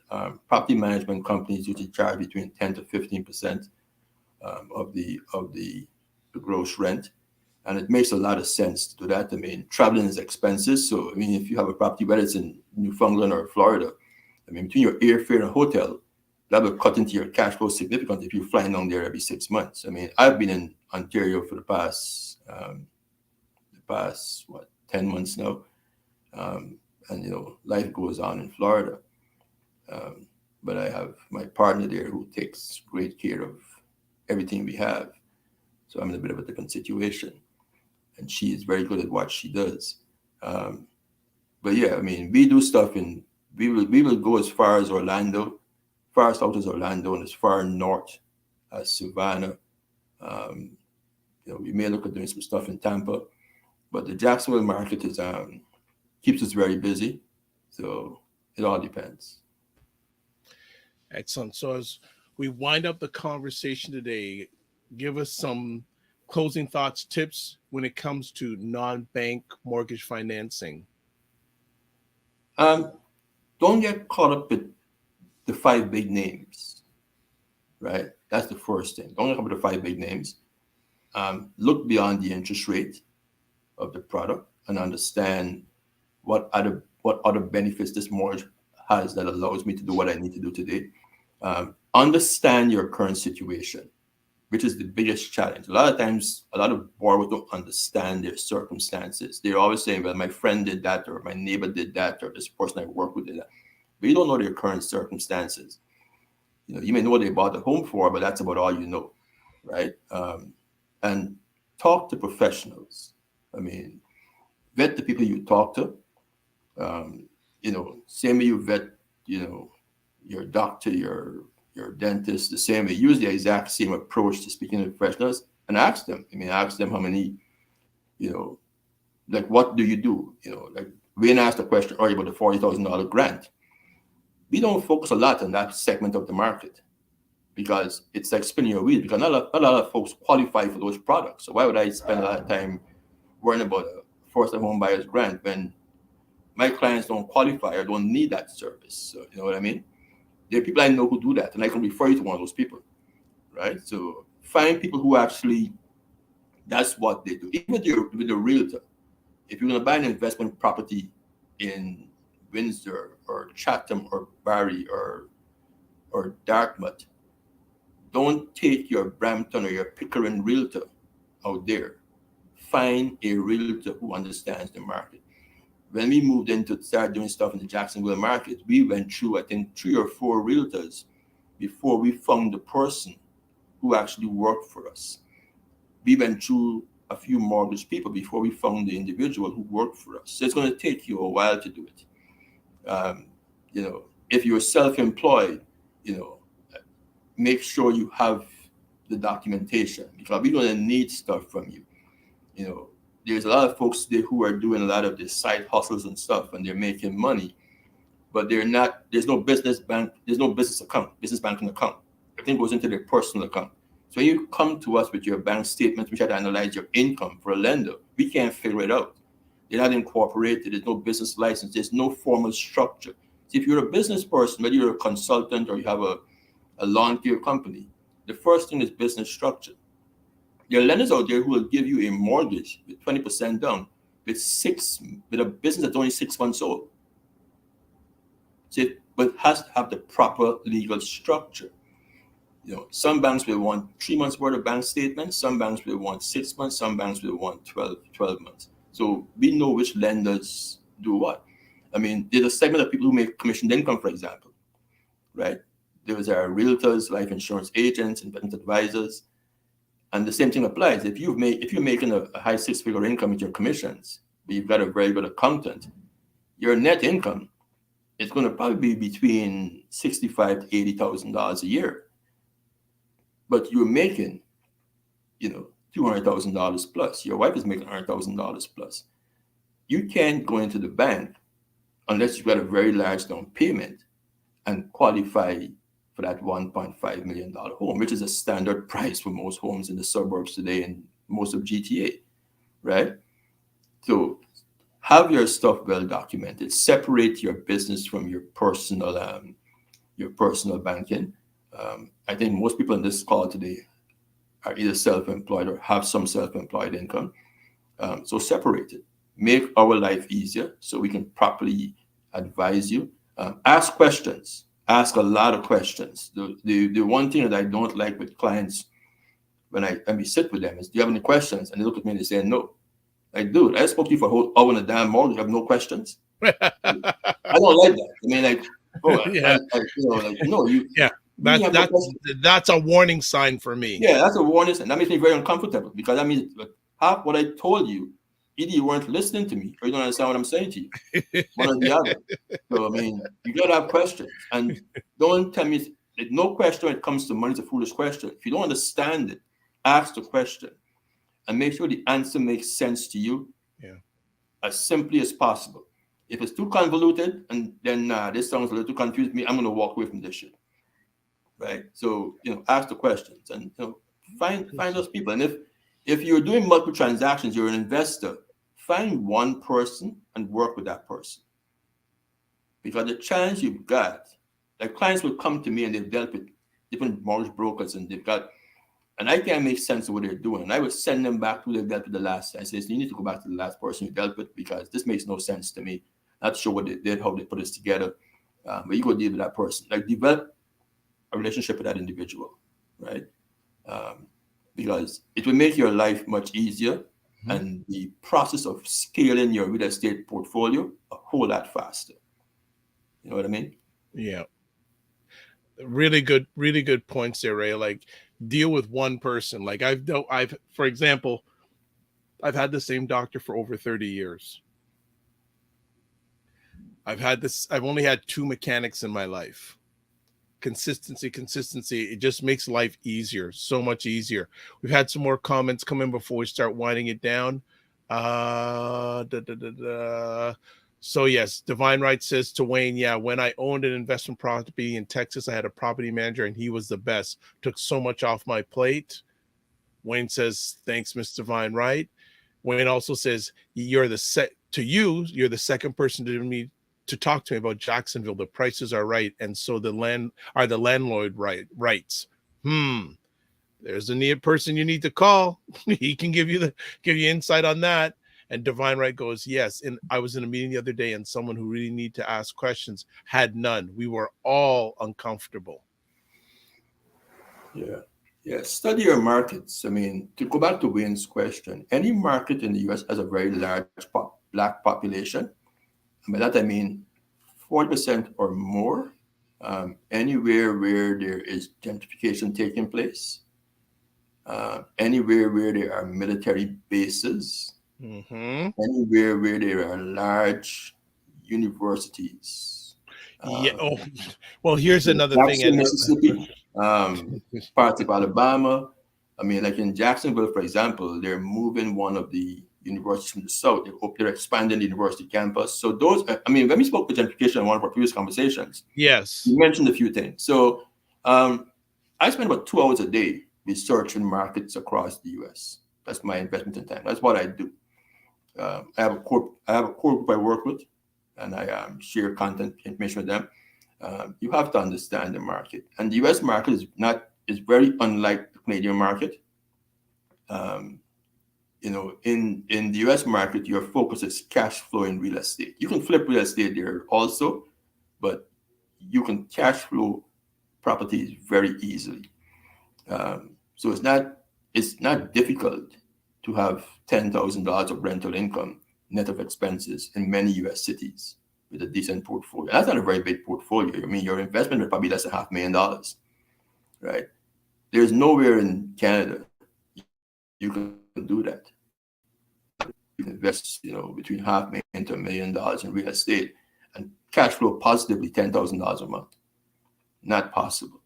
Property management companies usually charge between 10 to 15% of the gross rent. And it makes a lot of sense to do that. I mean, traveling is expensive. So, I mean, if you have a property, whether it's in Newfoundland or Florida, I mean, between your airfare and hotel, that will cut into your cash flow significantly if you're flying down there every 6 months. I mean, I've been in Ontario for the past 10 months now. And, life goes on in Florida. But I have my partner there who takes great care of everything we have. So I'm in a bit of a different situation. And she is very good at what she does. But yeah, I mean, we do stuff we will go as far as Orlando, far south as Orlando, and as far north as Savannah. We may look at doing some stuff in Tampa, but the Jacksonville market keeps us very busy. So it all depends. Excellent. So as we wind up the conversation today, give us some closing thoughts, tips when it comes to non-bank mortgage financing. Um, don't get caught up with the five big names, right? That's the first thing. Don't get caught up with the five big names. Look beyond the interest rate of the product and understand what other benefits this mortgage has that allows me to do what I need to do today. Understand your current situation, which is the biggest challenge. A lot of times, a lot of borrowers don't understand their circumstances. They're always saying, well, my friend did that, or my neighbor did that, or this person I work with did that. But you don't know their current circumstances. You may know what they bought the home for, but that's about all you know, right? And talk to professionals. I mean, vet the people you talk to. Same way you vet, your doctor, your dentist, the same way. Use the exact same approach to speaking to professionals and ask them. Ask them how many, like, what do you do? Like Wayne asked a question earlier about the $40,000 grant. We don't focus a lot on that segment of the market because it's like spinning your wheels, because not a lot of folks qualify for those products. So why would I spend a lot of time worrying about a first-time home buyer's grant when my clients don't qualify or don't need that service? So you know what I mean? There are people I know who do that, and I can refer you to one of those people, right? So find people who actually, that's what they do. Even with the realtor, if you're going to buy an investment property in Windsor or Chatham or Barrie or Dartmouth, don't take your Brampton or your Pickering realtor out there. Find a realtor who understands the market. When we moved in to start doing stuff in the Jacksonville market, we went through, I think, 3 or 4 realtors before we found the person who actually worked for us. We went through a few mortgage people before we found the individual who worked for us. So it's going to take you a while to do it. If you're self-employed, make sure you have the documentation, because we're going to need stuff from you. There's a lot of folks today who are doing a lot of these side hustles and stuff, and they're making money, but there's no business banking account. Everything goes into their personal account. So when you come to us with your bank statement, we try to analyze your income for a lender. We can't figure it out. They're not incorporated. There's no business license. There's no formal structure. So if you're a business person, whether you're a consultant or you have a lawn care company, the first thing is business structure. There are lenders out there who will give you a mortgage with 20% down with a business that's only 6 months old. So but it has to have the proper legal structure. Some banks will want 3 months worth of bank statements. Some banks will want 6 months. Some banks will want 12 months. So we know which lenders do what. There's a segment of people who make commissioned income, for example, right? Those are realtors, life insurance agents, investment advisors. And the same thing applies. If you're making a high 6-figure income with your commissions, but you've got a very good accountant, your net income is going to probably be between $65,000 to $80,000 a year. But you're making, $200,000 plus. Your wife is making $100,000 plus. You can't go into the bank unless you've got a very large down payment and qualify for that $1.5 million home, which is a standard price for most homes in the suburbs today and most of GTA, right? So have your stuff well documented. Separate your business from your personal banking. I think most people on this call today are either self-employed or have some self-employed income. So separate it. Make our life easier so we can properly advise you. Ask questions. Ask a lot of questions. The one thing that I don't like with clients when we sit with them is, do you have any questions? And they look at me and they say, no. Like, dude, I spoke to you for a whole hour on a damn mortgage. You have no questions? I don't like that. Yeah. No, you. Yeah. That's a warning sign for me. Yeah, that's a warning sign. That makes me very uncomfortable, because that means half what I told you, either you weren't listening to me or you don't understand what I'm saying to you. One or the other. So, you got to have questions. And don't tell me, no question when it comes to money is a foolish question. If you don't understand it, ask the question and make sure the answer makes sense to you as simply as possible. If it's too convoluted and then this sounds a little too confused, I'm going to walk away from this shit. right? So ask the questions and find those people. And if you're doing multiple transactions, you're an investor, find one person and work with that person. Because the challenge you've got, like clients will come to me and they've dealt with different mortgage brokers and and I can't make sense of what they're doing. And I would send them back to who they dealt with the last. I say, you need to go back to the last person you dealt with because this makes no sense to me. Not sure what they did, how they put this together. But you go deal with that person. Like develop a relationship with that individual, right? Because it will make your life much easier and the process of scaling your real estate portfolio a whole lot faster. You know what I mean? Yeah. Really good points there, Ray. Like deal with one person. Like for example, I've had the same doctor for over 30 years. I've only had 2 mechanics in my life. Consistency. It just makes life easier, so much easier. We've had some more comments come in before we start winding it down. So yes, Divine Right says to Wayne, yeah, when I owned an investment property in Texas, I had a property manager and he was the best. Took so much off my plate. Wayne says, thanks, Mr. Divine Right. Wayne also says, you're the second person to talk to me about Jacksonville. The prices are right, and so the landlord rights. There's a neat person you need to call. He can give you insight on that. And Divine Right goes, yes. And I was in a meeting the other day, and someone who really needed to ask questions had none. We were all uncomfortable. Yeah. Study your markets. I mean, to go back to Wayne's question, any market in the U.S. has a very large Black population. And by that I mean 40% or more. Anywhere where there is gentrification taking place, anywhere where there are military bases, anywhere where there are large universities. Well, here's another thing. Mississippi, parts of Alabama. I mean, like in Jacksonville, for example, they're moving one of the universities from the south. They're expanding the university campus. So when we spoke to gentrification in one of our previous conversations, yes, you mentioned a few things. So I spend about 2 hours a day researching markets across the U.S. That's my investment in time. That's what I do. I have a core group I work with, and I share content information with them. You have to understand the market, and the U.S. market is very unlike the Canadian market. In the U.S. market, your focus is cash flow in real estate. You can flip real estate there also, but you can cash flow properties very easily. So it's not difficult to have $10,000 of rental income net of expenses in many U.S. cities with a decent portfolio. That's not a very big portfolio. I mean, your investment is probably less than $500,000, right? There's nowhere in Canada you can do that. You can invest, between $500,000 to $1 million in real estate and cash flow positively $10,000 a month. Not possible,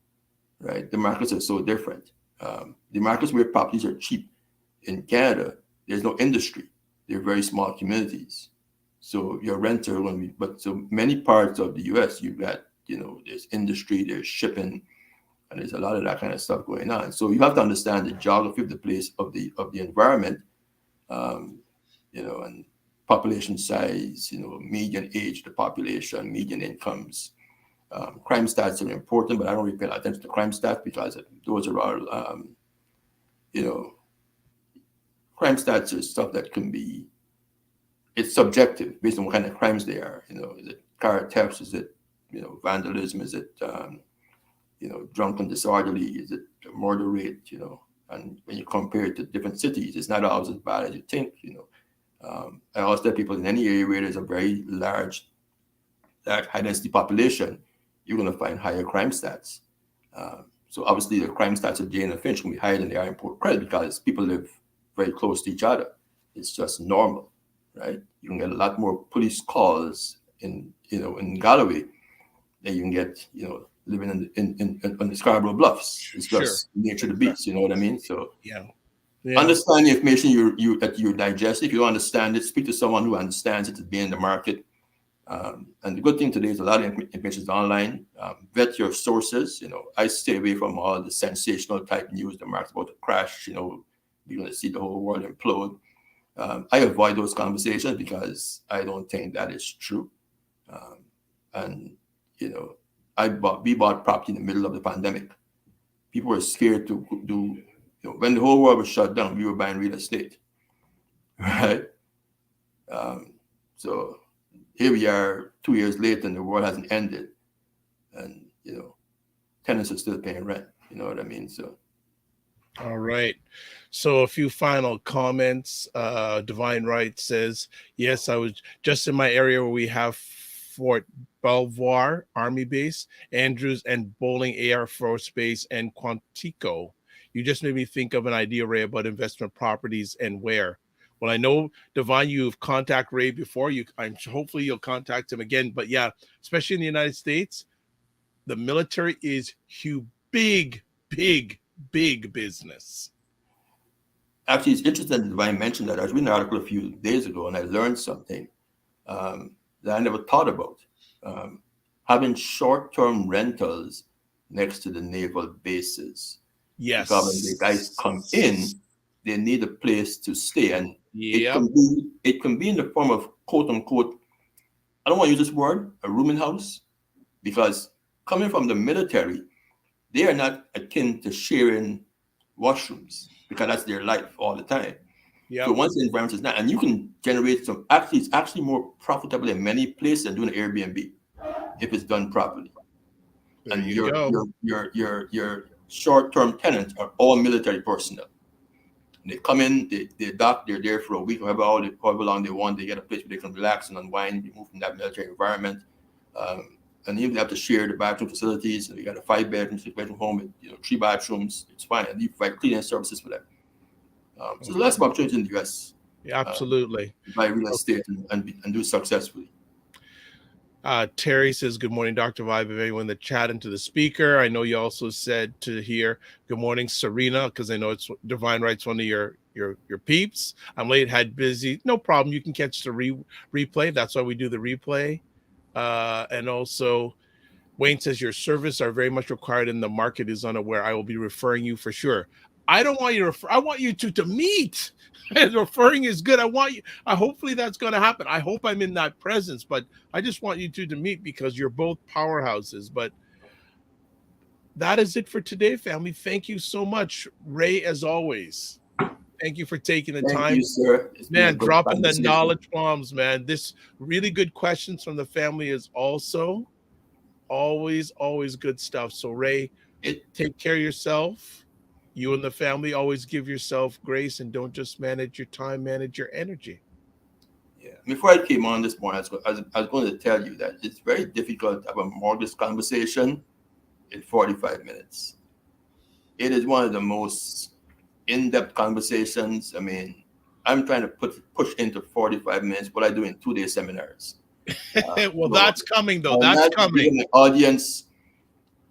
right? The markets are so different. The markets where properties are cheap in Canada, there's no industry. They're very small communities. So your renter so many parts of the US, you've got, there's industry, there's shipping, and there's a lot of that kind of stuff going on. So you have to understand the geography of the place of the environment, and population size, median age of the population, median incomes. Crime stats are important, but I don't really pay attention to crime stats because those are all, crime stats are stuff that it's subjective based on what kind of crimes they are. Is it car thefts? Is it, vandalism? Is it, drunken disorderly? Is it murder rate? And when you compare it to different cities, it's not always as bad as you think. I always tell people in any area where there's a very large high density population, you're going to find higher crime stats. So obviously the crime stats of Jane and Finch can be higher than they are in Port Credit because people live very close to each other. It's just normal, right? You can get a lot more police calls in Galloway than you can get, living on the Scarborough Bluffs. It's just nature of the beast, you know what I mean? So understand the information that you digest. If you don't understand it, speak to someone who understands it to be in the market. And the good thing today is a lot of information is online. Vet your sources. I stay away from all the sensational type news. The market's about to crash. You're going to see the whole world implode. I avoid those conversations because I don't think that is true. And we bought property in the middle of the pandemic. People were scared to do. When the whole world was shut down, we were buying real estate, right? So here we are 2 years later and the world hasn't ended. And, tenants are still paying rent. You know what I mean? So. All right. So a few final comments. Divine Right says, yes, I was just in my area where we have Fort Belvoir Army Base, Andrews and Bowling Air Force Base, and Quantico. You just made me think of an idea, Ray, about investment properties and where. Well, I know, Divine, you've contacted Ray before. Hopefully you'll contact him again. But yeah, especially in the United States, the military is huge, big business. Actually, it's interesting that Divine mentioned that. I was reading an article a few days ago and I learned something that I never thought about. Having short-term rentals next to the naval bases. Yes. Because when the guys come in, they need a place to stay. And yep. it can be in the form of, quote unquote, I don't want to use this word, a rooming house, because coming from the military, they are not akin to sharing washrooms because that's their life all the time. Yep. So once the environment is not, and you can generate it's actually more profitable in many places than doing an Airbnb if it's done properly. There and your short-term tenants are all military personnel. And they come in, they dock, they're there for a week, however long they want. They get a place where they can relax and unwind, remove from that military environment. And even they have to share the bathroom facilities. So you got a 5-bedroom, 6-bedroom home with 3 bathrooms. It's fine. And you provide cleaning services for them. So there's lots of opportunities in the U.S. Yeah, absolutely. Buy real estate and do it successfully. Terry says, good morning, Dr. Vibe, everyone in the chat and to the speaker. I know you also said to hear good morning, Serena, because I know it's Divine Right's one of your peeps. I'm late, had busy. No problem. You can catch the replay. That's why we do the replay. And also, Wayne says your service are very much required and the market is unaware. I will be referring you for sure. I don't want you to refer. I want you to meet. And referring is good. Hopefully that's going to happen. I hope I'm in that presence, but I just want you to meet because you're both powerhouses. But that is it for today, family. Thank you so much, Ray, as always. Thank you for taking the time. Thank you, sir. Man, dropping the knowledge bombs, man. This really good questions from the family is also always good stuff. So, Ray, take care of yourself. You and the family always give yourself grace and don't just manage your time, manage your energy. Yeah. Before I came on this morning, I was going to tell you that it's very difficult to have a mortgage conversation in 45 minutes. It is one of the most in-depth conversations. I mean, I'm trying to push into 45 minutes what I do in 2-day seminars. Well, that's coming, though. That's coming. The audience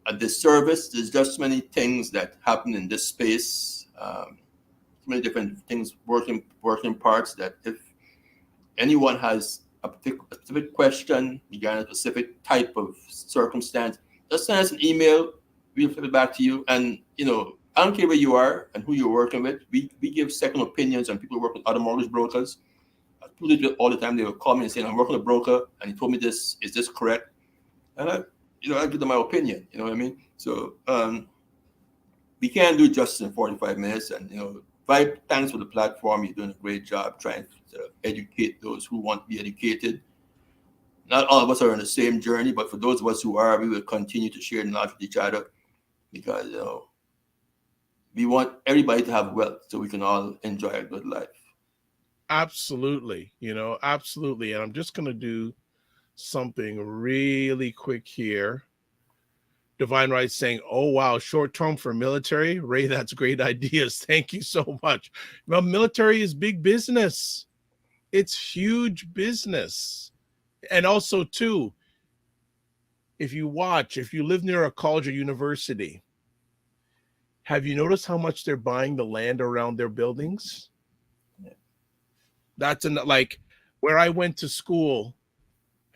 a disservice. There's just many things that happen in this space. So many different things, working parts that if anyone has a specific question regarding a specific type of circumstance, just send us an email. We'll flip it back to you. And, I don't care where you are and who you're working with. We give second opinions on people who work with other mortgage brokers. People do it all the time. They will call me and say, I'm working with a broker and he told me this. Is this correct? And I give them my opinion. You know what I mean? So we can't do justice in 45 minutes. And, Vibe, thanks for the platform. You're doing a great job trying to educate those who want to be educated. Not all of us are on the same journey, but for those of us who are, we will continue to share knowledge with each other because, we want everybody to have wealth so we can all enjoy a good life. Absolutely. Absolutely. And I'm just going to do something really quick here. Divine Right saying, oh, wow, short term for military. Ray, that's great ideas. Thank you so much. Well, military is big business. It's huge business. And also, too, if you live near a college or university, have you noticed how much they're buying the land around their buildings? Yeah. That's like where I went to school.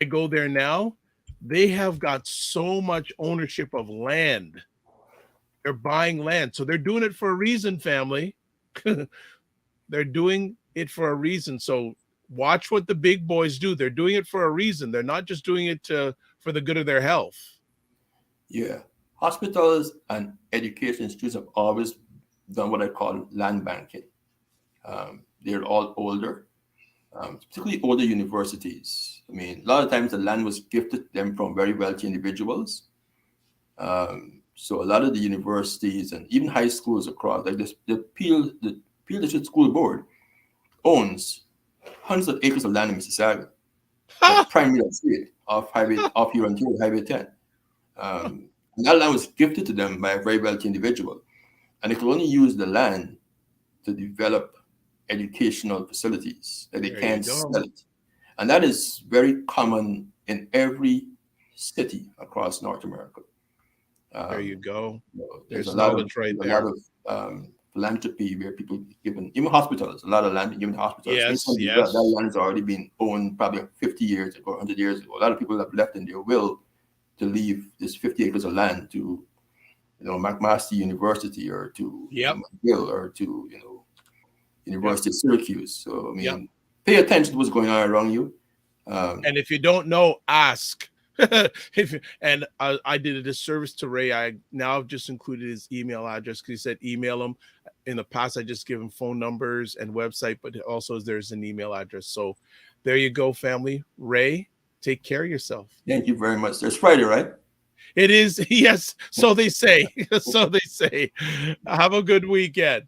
I go there now. They have got so much ownership of land. They're buying land. So they're doing it for a reason, family. They're doing it for a reason. So watch what the big boys do. They're doing it for a reason. They're not just doing it for the good of their health. Yeah. Hospitals and education institutes have always done what I call land banking. They're all older, particularly older universities. I mean, a lot of times the land was gifted to them from very wealthy individuals. So a lot of the universities and even high schools across, like this, the Peel District School Board owns hundreds of acres of land in Mississauga, the prime real estate off here until Highway 10. And that land was gifted to them by a very wealthy individual, and they could only use the land to develop educational facilities. That they can't sell it, and that is very common in every city across North America. There you go. There's a lot of philanthropy where people given, even hospitals, a lot of land given to hospitals. Yes. That land has already been owned probably 50 years ago, 100 years ago. A lot of people have left in their will to leave this 50 acres of land to, McMaster University or to McGill or to, University of Syracuse. So, I mean, pay attention to what's going on around you. And if you don't know, ask. I did a disservice to Ray. I now have just included his email address because he said email him. In the past, I just give him phone numbers and website, but also there's an email address. So there you go, family. Ray, take care of yourself. Thank you very much. There's Friday, right? It is. Yes. So they say. So they say. Have a good weekend.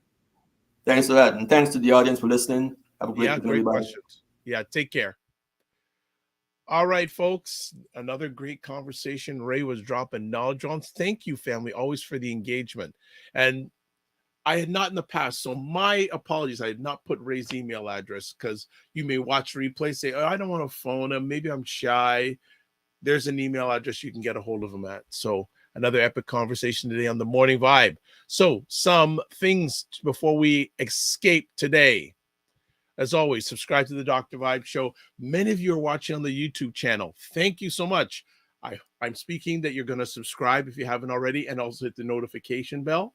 Thanks for that. And thanks to the audience for listening. Have a great weekend, everybody. Questions. Yeah. Take care. All right, folks, another great conversation. Ray was dropping knowledge on. Thank you, family, always for the engagement. And I had not in the past, so my apologies. I had not put Ray's email address because you may watch replay, say, I don't want to phone him. Maybe I'm shy. There's an email address you can get a hold of him at. So another epic conversation today on the Morning Vibe. So some things before we escape today. As always, subscribe to the Dr. Vibe Show. Many of you are watching on the YouTube channel. Thank you so much. I'm speaking that you're going to subscribe if you haven't already, and also hit the notification bell.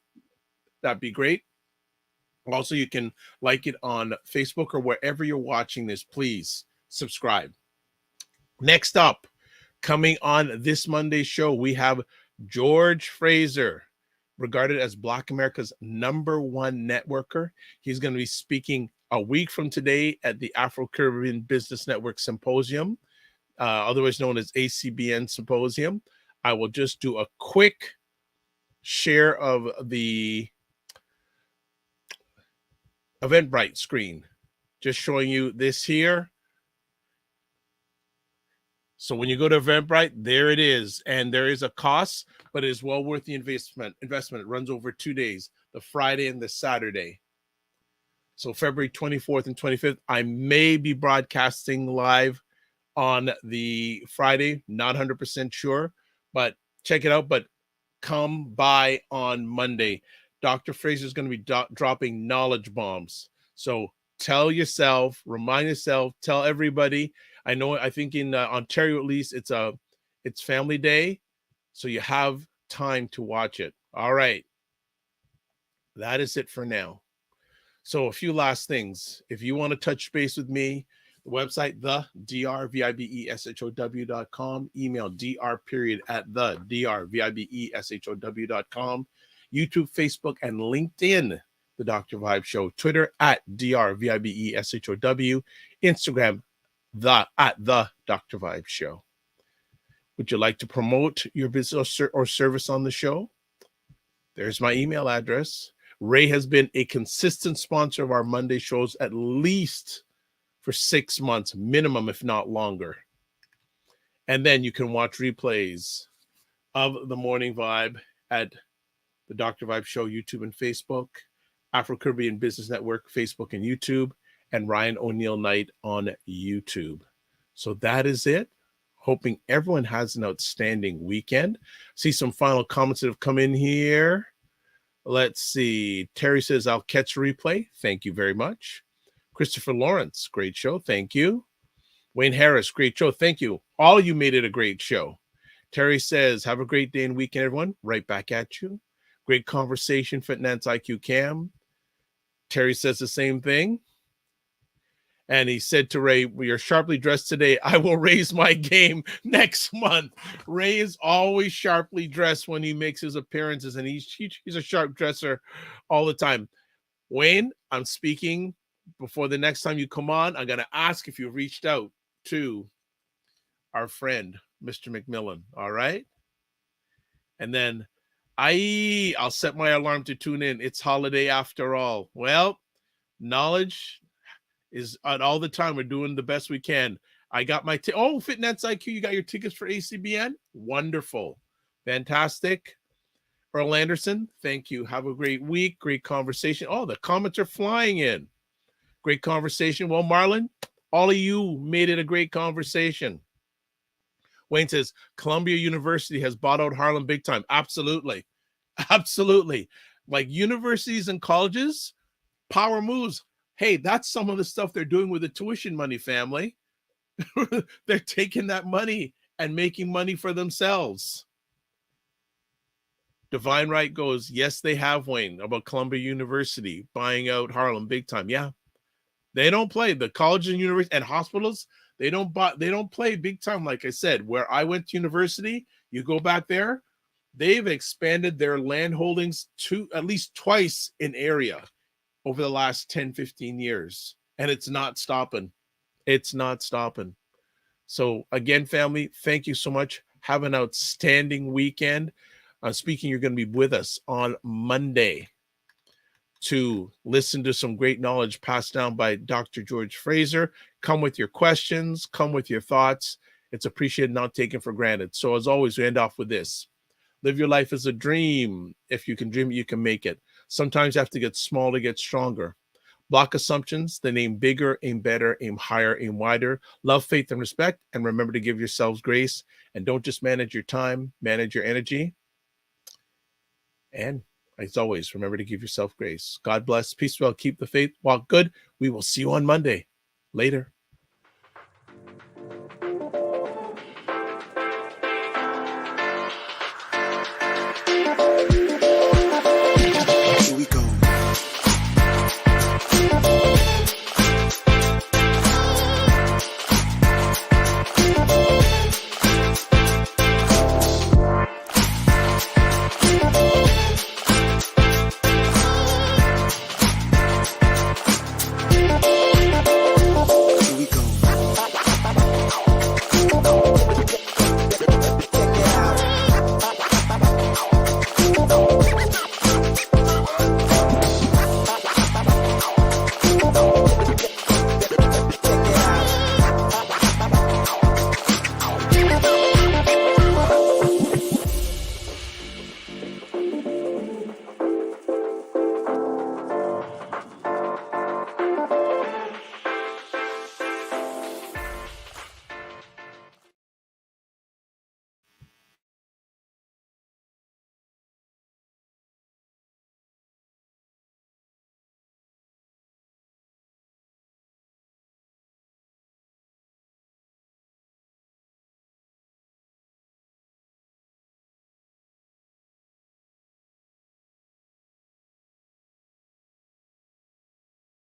That'd be great. Also, you can like it on Facebook or wherever you're watching this. Please subscribe. Next up, coming on this Monday's show, we have George Fraser, regarded as Black America's #1 networker. He's going to be speaking a week from today at the Afro-Caribbean Business Network Symposium, otherwise known as ACBN Symposium. I will just do a quick share of the Eventbrite screen, just showing you this here. So when you go to Eventbrite, there it is. And there is a cost, but it is well worth the investment. It runs over 2 days, the Friday and the Saturday. So February 24th and 25th, I may be broadcasting live on the Friday. Not 100% sure, but check it out. But come by on Monday. Dr. Fraser is going to be dropping knowledge bombs. So tell yourself, remind yourself, tell everybody. I think in Ontario, at least, it's Family Day. So you have time to watch it. All right. That is it for now. So a few last things. If you want to touch base with me, the website, the drvibeshow.com, email dr@the drvibeshow.com, YouTube, Facebook, and LinkedIn, The Dr. Vibe Show, Twitter @drvibeshow, Instagram, the Dr. Vibe Show. Would you like to promote your business or service on the show? There's my email address. Ray has been a consistent sponsor of our Monday shows at least for 6 months, minimum, if not longer. And then you can watch replays of the Morning Vibe at the Dr. Vibe Show, YouTube and Facebook, Afro-Caribbean Business Network, Facebook and YouTube, and Ryan Oneil Knight on YouTube. So that is it. Hoping everyone has an outstanding weekend. See some final comments that have come in here. Let's see. Terry says, I'll catch a replay. Thank you very much. Christopher Lawrence, great show. Thank you. Wayne Harris, great show. Thank you. All of you made it a great show. Terry says, have a great day and weekend, everyone. Right back at you. Great conversation, Finance IQ Cam. Terry says the same thing. And he said to Ray, we are sharply dressed today. I will raise my game next month. Ray is always sharply dressed when he makes his appearances, and he's a sharp dresser all the time. Wayne, I'm speaking before the next time you come on. I'm going to ask if you reached out to our friend, Mr. McMillan. All right. And then I'll set my alarm to tune in. It's holiday after all. Well, knowledge is on all the time. We're doing the best we can. I got my Fitness IQ. You got your tickets for ACBN? Wonderful. Fantastic. Earl Anderson, thank you. Have a great week. Great conversation. Oh, the comments are flying in. Great conversation. Well, Marlon, all of you made it a great conversation. Wayne says, Columbia University has bought out Harlem big time. Absolutely. Absolutely. Like universities and colleges, power moves. Hey, that's some of the stuff they're doing with the tuition money, family. They're taking that money and making money for themselves. Divine Right goes, yes, they have, Wayne, about Columbia University buying out Harlem big time. Yeah. They don't play. The colleges and universities and hospitals, they don't play big time. Like I said, where I went to university, you go back there, they've expanded their land holdings to at least twice in area over the last 10, 15 years. And it's not stopping. It's not stopping. So again, family, thank you so much. Have an outstanding weekend. Speaking, you're going to be with us on Monday to listen to some great knowledge passed down by Dr. George Fraser. Come with your questions. Come with your thoughts. It's appreciated, not taken for granted. So as always, we end off with this. Live your life as a dream. If you can dream it, you can make it. Sometimes you have to get small to get stronger. Block assumptions, then aim bigger, aim better, aim higher, aim wider. Love, faith, and respect. And remember to give yourselves grace. And don't just manage your time, manage your energy. And as always, remember to give yourself grace. God bless. Peace well. Keep the faith. Walk good. We will see you on Monday. Later.